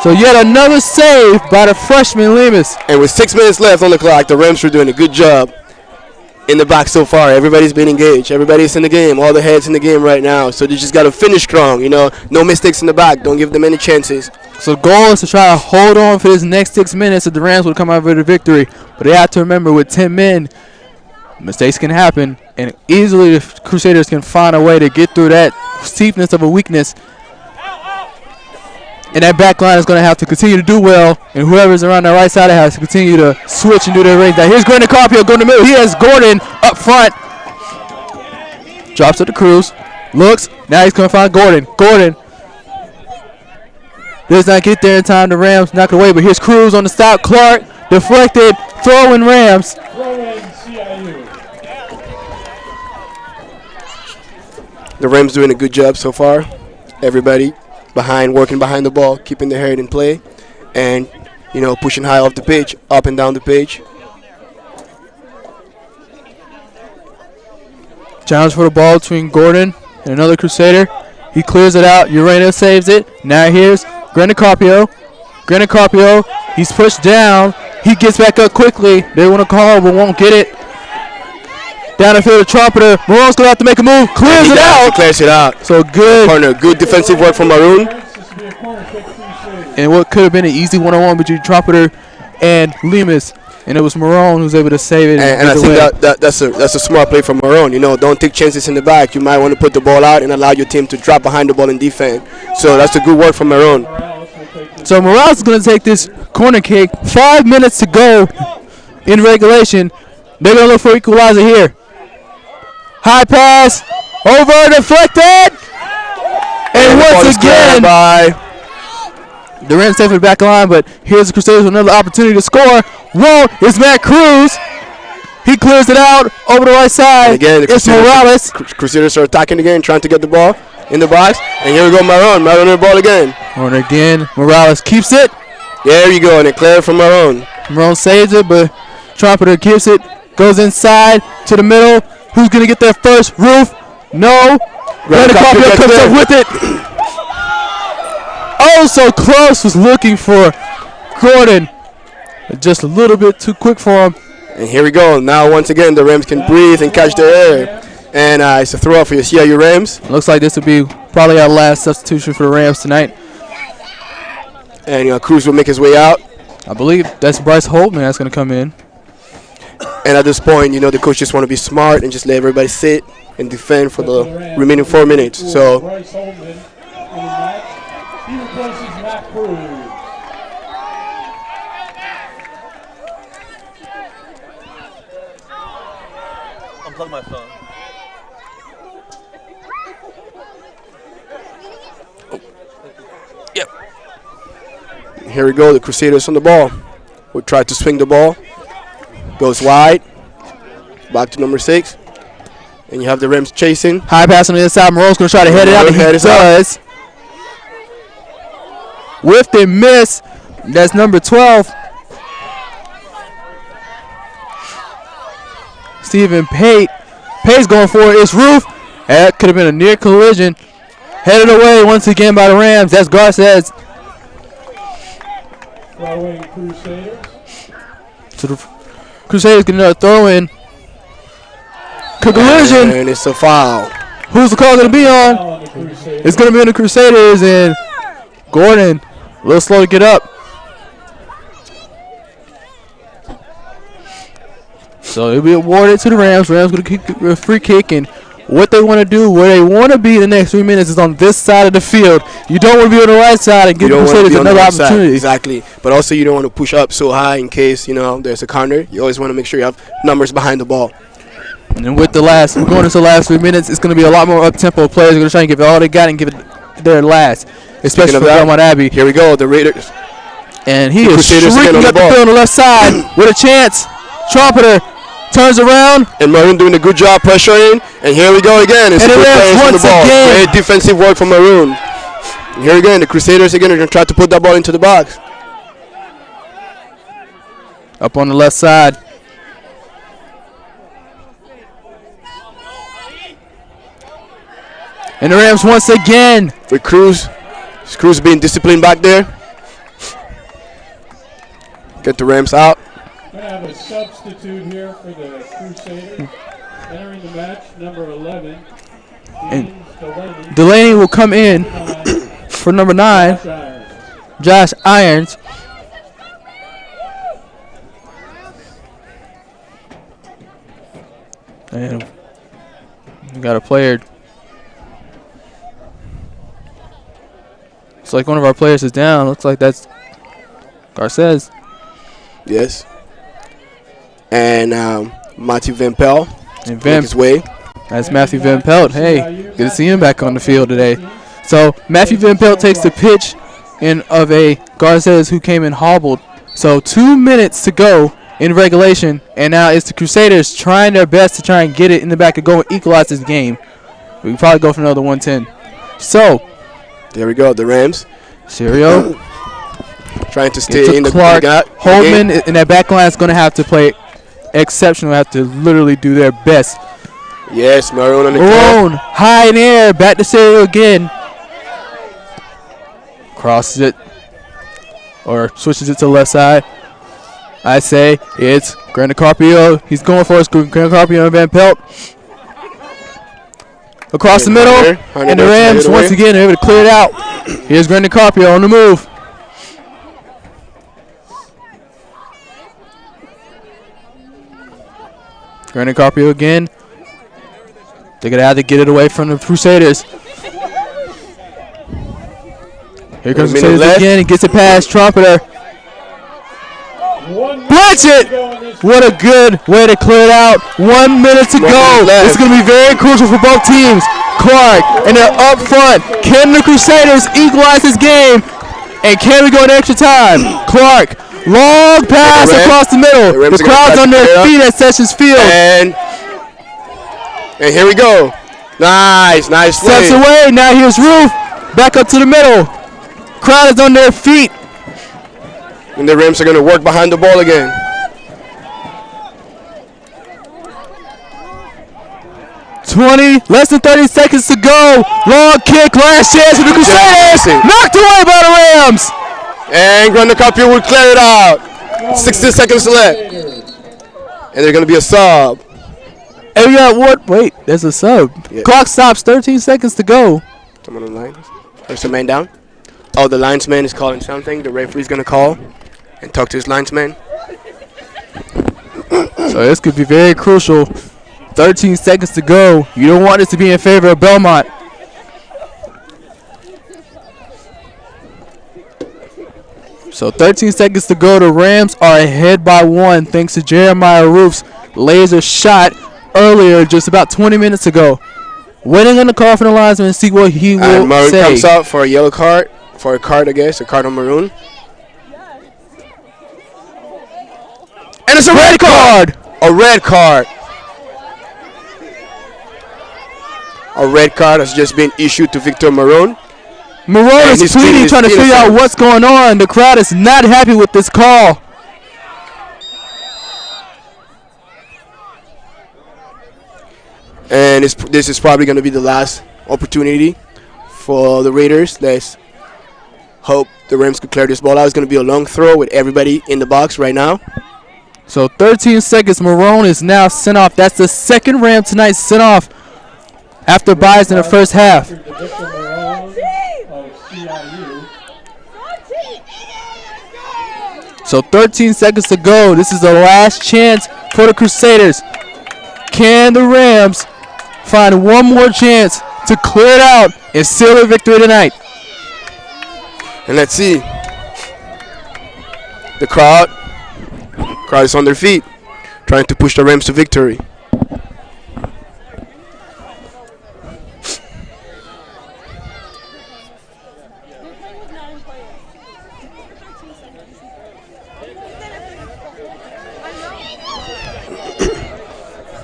So yet another save by the freshman Lemus. And with 6 minutes left on the clock, the Rams are doing a good job in the box so far. Everybody's been engaged. Everybody's in the game. All the heads in the game right now. So they just got to finish strong. You know, no mistakes in the back. Don't give them any chances. So the goal is to try to hold on for this next 6 minutes that the Rams will come out with a victory. But they have to remember with 10 men, mistakes can happen. And easily the Crusaders can find a way to get through that steepness of a weakness. And that back line is going to have to continue to do well. And whoever's around the right side has to continue to switch and do their range. Now here's Gordon Carpio going to the middle. He has Gordon up front. Drops to the Cruz. Looks. Now he's going to find Gordon. Gordon does not get there in time. The Rams knock it away. But here's Cruz on the stop. Clark deflected. Throwing Rams. CIU. The Rams doing a good job so far. Everybody working behind the ball, keeping their head in play, and pushing high off the pitch, up and down the pitch. Challenge for the ball between Gordon and another Crusader. He clears it out. Urena saves it. Now here's Grant Carpio. Grant Carpio, he's pushed down. He gets back up quickly. They want to call, but won't get it. Down the field, the trumpeter. Maroon's going to have to make a move. Clears it out. Clears it out. So good. Corner. Good defensive work from Maroon. And what could have been an easy one-on-one between trumpeter and Lemus. And it was Maroon who was able to save it. And I think that's a smart play from Maroon. Don't take chances in the back. You might want to put the ball out and allow your team to drop behind the ball and defend. So that's a good work from Maroon. So Morales is going to take this corner kick. 5 minutes to go in regulation. They're going to look for equalizer here. High pass. Over, deflected. And once again, the Rams take it back line, but here's the Crusaders with another opportunity to score. Whoa, it's Matt Cruz. He clears it out over the right side. And again, it's Morales. Crusaders are attacking again, trying to get the ball in the box. And here we go, Maron. Maron on the ball again. And again, Morales keeps it. There you go, and it cleared from Maron. Maron saves it, but Trumpeter keeps it. Goes inside to the middle. Who's going to get there first? Roof? No. Brandon Carpio comes up with it. Oh, so close. Was looking for Gordon. Just a little bit too quick for him. And here we go. Now, once again, the Rams can breathe and catch their air. And it's a throw for your CIU Rams. Looks like this will be probably our last substitution for the Rams tonight. And Cruz will make his way out. I believe that's Bryce Holtman that's going to come in. And at this point, the coach just want to be smart and just let everybody sit and defend for the remaining 4 minutes. So Bryce Holtman in the match. He replaces Matt Cruz. Unplug my phone. Yep. Here we go. The Crusaders on the ball. Will try to swing the ball. Goes wide. Back to number 6. And you have the Rams chasing. High pass on the other side. Moreau's going to try to head it out. He does. Whiffed and miss. That's number 12. Stephen Pate. Pate's going for it. It's Roof. That could have been a near collision. Headed away once again by the Rams. That's Garces. Throwing Crusaders. So the Crusaders get another throw in. Collision. And it's a foul. Who's the call going to be on? It's going to be on the Crusaders, and Gordon a little slow to get up. So it'll be awarded to the Rams. Rams going to kick a free kick, and what they want to do, where they want to be the next 3 minutes is on this side of the field. You don't want to be on the right side and give the Crusaders another opportunity. Exactly. But also you don't want to push up so high in case, there's a counter. You always want to make sure you have numbers behind the ball. And then we're going into the last 3 minutes. It's going to be a lot more up-tempo. Players are going to try and give it all they got and give it their last, especially for Belmont Abbey. Here we go, the Raiders. And he is streaking up the field on the left side with a chance. Trumpeter turns around. And Maroon doing a good job pressuring. And here we go again. It's good players on the ball. Great defensive work from Maroon. And here again, the Crusaders again are going to try to put that ball into the box. Up on the left side. And the Rams once again. With Cruz. Cruz being disciplined back there. Get the Rams out. We're going to have a substitute here for the Crusaders. Entering the match, number 11. And Delaney will come in for number 9. Josh Irons. And we got a player. Looks like one of our players is down. Looks like that's Garces. Yes. And Matthew Van Pelt. And his way. That's Matthew Van Pelt. Hey, good to see him back on the field today. So Matthew Van Pelt takes the pitch in of a Garces who came in hobbled. So 2 minutes to go in regulation, and now it's the Crusaders trying their best to try and get it in the back and go and equalize this game. We can probably go for another 110. So there we go, the Rams. Serio trying to stay in the Clark. Holtman in that back line is going to have to play exceptional. Have to literally do their best. Yes, Maroon on the Maroon high in air, back to Serio again. Crosses it or switches it to the left side. I say it's Granda Carpio. He's going for us. Granda Carpio and Van Pelt. Across the middle, and the Rams once again are able to clear it out. Here's Granda Carpio on the move. Granda Carpio again. They're going to have to get it away from the Crusaders. Here comes the Crusaders again. He gets it past Trumpeter. Blanchett! What a good way to clear it out. 1 minute to go. This is going to be very crucial for both teams. Clark, and they're up front. Can the Crusaders equalize this game? And can we go in extra time? Clark, long pass across the middle. The crowd's on their feet at Sessions Field. And here we go. Nice play. Steps away. Now here's Roof. Back up to the middle. Crowd is on their feet. And the Rams are going to work behind the ball again. Less than 30 seconds to go. Long kick, last chance for the Crusaders. Knocked away by the Rams. And Grundy Carpio will clear it out. 60 seconds left. And there's going to be a sub. And we got what? Wait, there's a sub. Yeah. Clock stops, 13 seconds to go. Someone on the line. There's a man down. Oh, the linesman is calling something. The referee's going to call and talk to his linesman. So this could be very crucial. 13 seconds to go. You don't want this to be in favor of Belmont. So 13 seconds to go. The Rams are ahead by 1 thanks to Jeremiah Roof's laser shot earlier, just about 20 minutes ago. Waiting on the call from the linesman and see what he will Maroon say. Comes out for a yellow card. For a card, I guess. A card on Maroon. And it's a red card. A red card. A red card has just been issued to Victor Maroon. Maroon is pleading, trying to figure out what's going on. The crowd is not happy with this call. And this is probably going to be the last opportunity for the Raiders. Let's hope the Rams could clear this ball out. It's going to be a long throw with everybody in the box right now. So 13 seconds. Maroon is now sent off. That's the second Ram tonight sent off after buys in the first half. So 13 seconds to go. This is the last chance for the Crusaders. Can the Rams find one more chance to clear it out and seal a victory tonight? And let's see. The crowd is on their feet, trying to push the Rams to victory.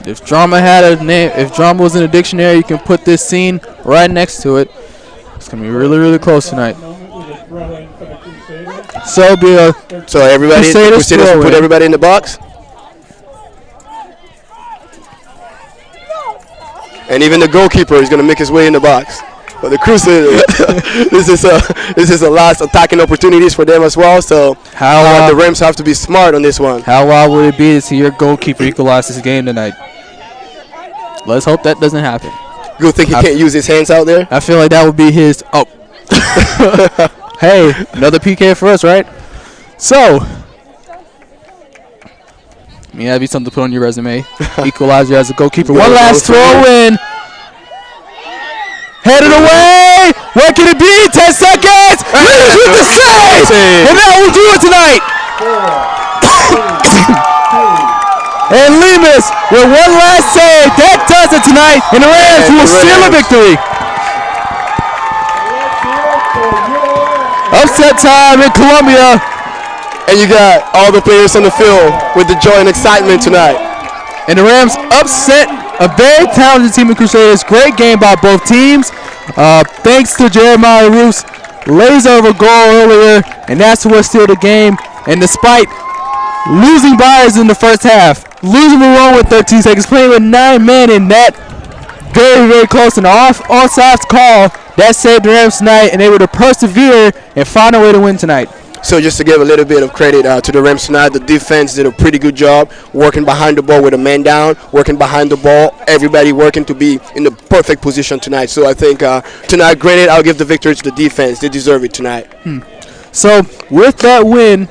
If drama had a name, if drama was in a dictionary, you can put this scene right next to it. It's gonna be really, really close tonight. So everybody, Crusaders will put everybody in the box. And even the goalkeeper is gonna make his way in the box. But the Crusaders, this is the last attacking opportunities for them as well. So the Rams have to be smart on this one. How wild would it be to see your goalkeeper equalize this game tonight? Let's hope that doesn't happen. You think he can't use his hands out there? I feel like that would be his. Oh, hey, another PK for us, right? So, I mean, that'd be something to put on your resume. Equalizer as a goalkeeper. One last throw in. Headed away. What can it be? 10 seconds. Leaders with the save. And that will do it tonight. And Lemus with one last save. That does it tonight. And the Rams will seal a victory. Upset time in Columbia. And you got all the players on the field with the joy and excitement tonight. And the Rams upset a very talented team of Crusaders. Great game by both teams. Thanks to Jeremiah Roof's laser of a goal earlier. And that's what sealed the game. And despite losing buyers in the first half, losing Maroon with 13 seconds, playing with 9 men in that very, very close and offsides call, that saved the Rams tonight, and they were to persevere and find a way to win tonight. So just to give a little bit of credit to the Rams tonight, the defense did a pretty good job working behind the ball with a man down, working behind the ball, everybody working to be in the perfect position tonight. So I think tonight, granted, I'll give the victory to the defense. They deserve it tonight. So with that win,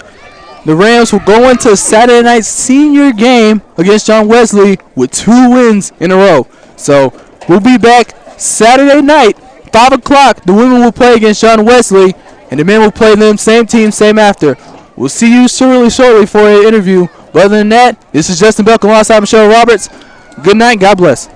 the Rams will go into Saturday night's senior game against John Wesley with 2 wins in a row. So we'll be back Saturday night, 5 o'clock. The women will play against John Wesley. and the men will play them same team, same after. We'll see you shortly for an interview. But other than that, this is Justin Belk alongside Michelle Roberts. Good night. God bless.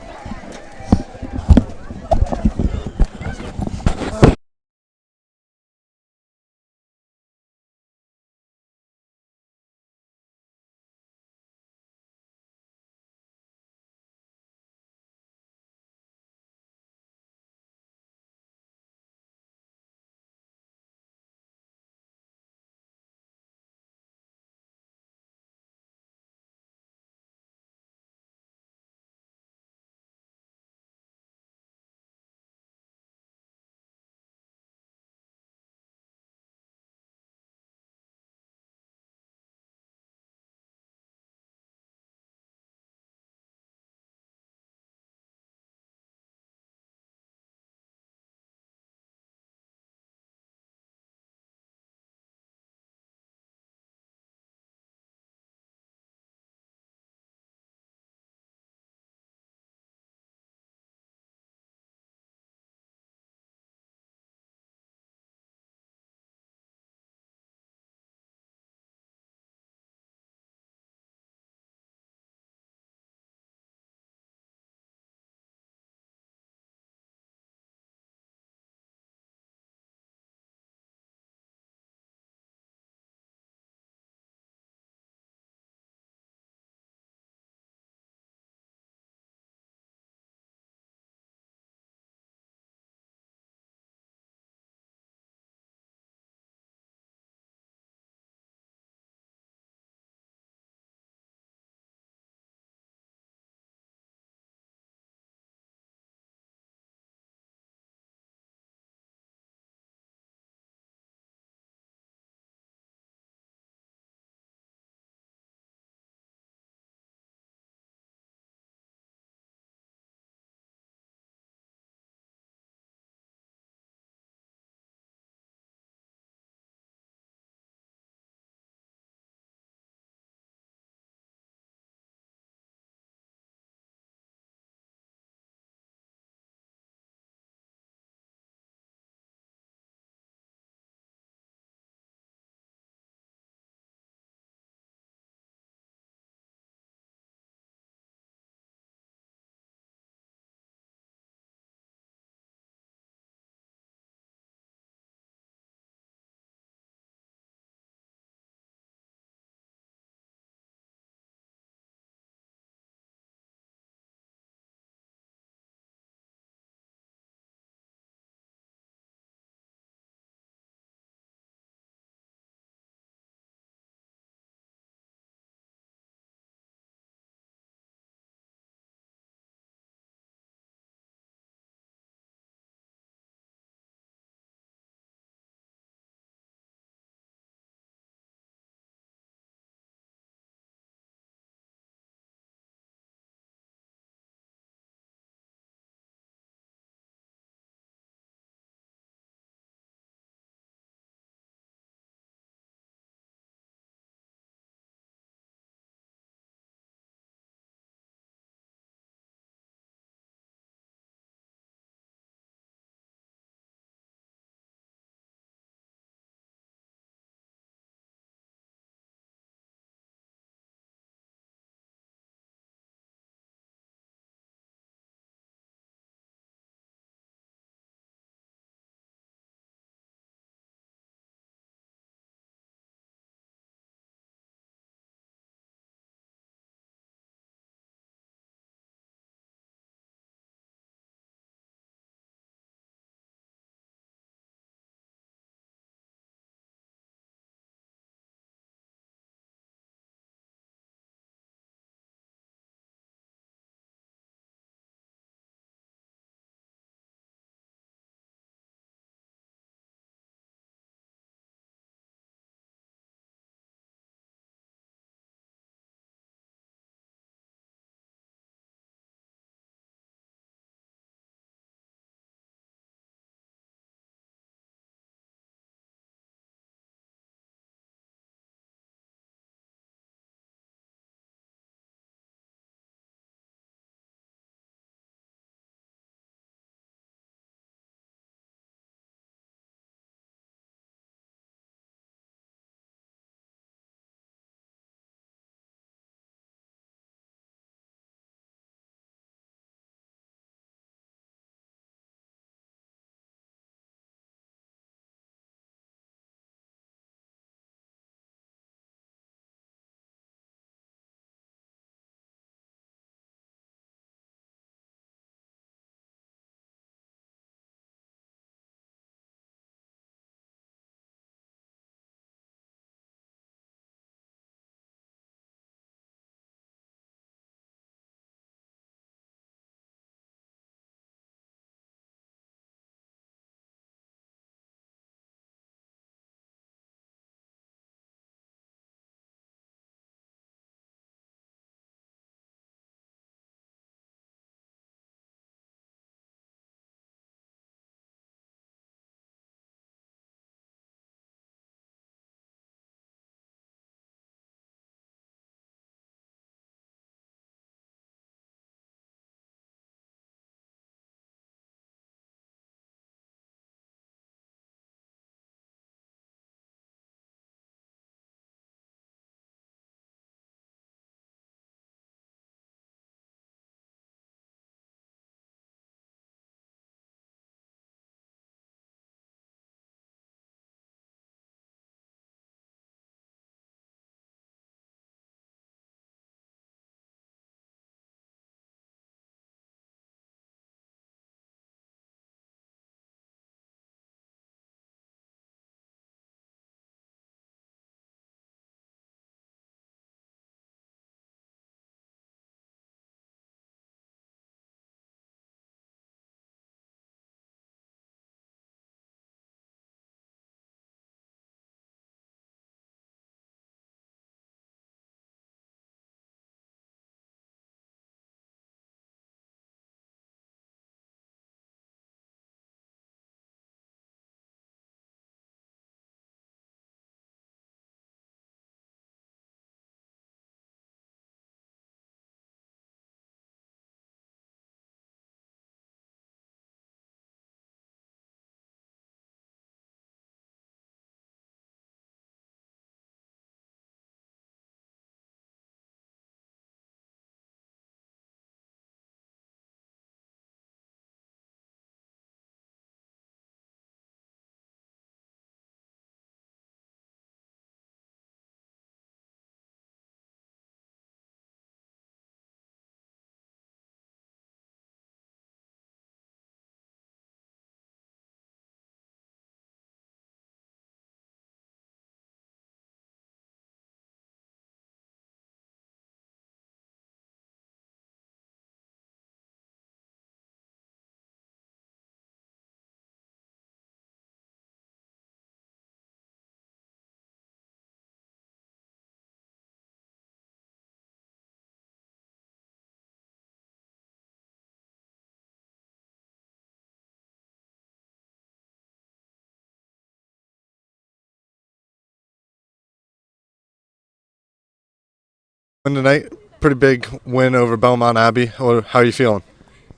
Win tonight, pretty big win over Belmont Abbey. How are you feeling?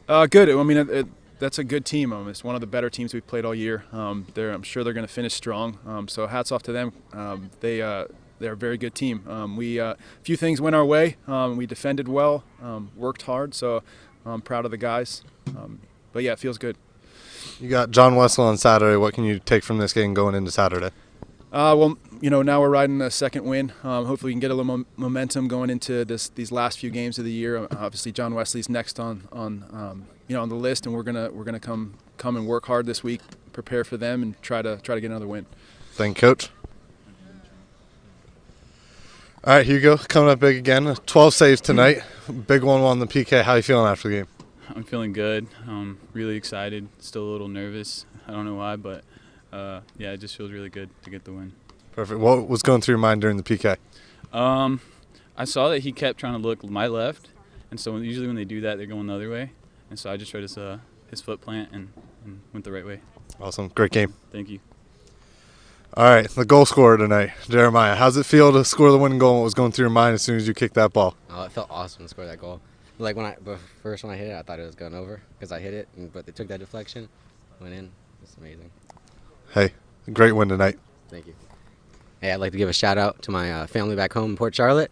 Good. I mean, that's a good team. It's one of the better teams we've played all year. I'm sure they're going to finish strong. So hats off to them. They're a very good team. A few things went our way. We defended well, worked hard. So I'm proud of the guys. But yeah, it feels good. You got John Wessel on Saturday. What can you take from this game going into Saturday? Well, now we're riding a second win. Hopefully we can get a little momentum going into these last few games of the year. Obviously, John Wesley's next on the list, and we're gonna come and work hard this week, prepare for them, and try to get another win. Thank you, Coach. All right, Hugo, coming up big again. 12 saves tonight. Big one on the PK. How are you feeling after the game? I'm feeling good. Really excited. Still a little nervous. I don't know why, but yeah, it just feels really good to get the win. Perfect. What was going through your mind during the PK? I saw that he kept trying to look my left, and so usually when they do that, they're going the other way. And so I just tried his foot plant and went the right way. Awesome. Great game. Thank you. All right, the goal scorer tonight, Jeremiah. How's it feel to score the winning goal? What was going through your mind as soon as you kicked that ball? Oh, it felt awesome to score that goal. Like when I hit it, I thought it was going over because I hit it, but they took that deflection, went in. It's amazing. Hey, great win tonight. Thank you. Hey, I'd like to give a shout out to my family back home in Port Charlotte.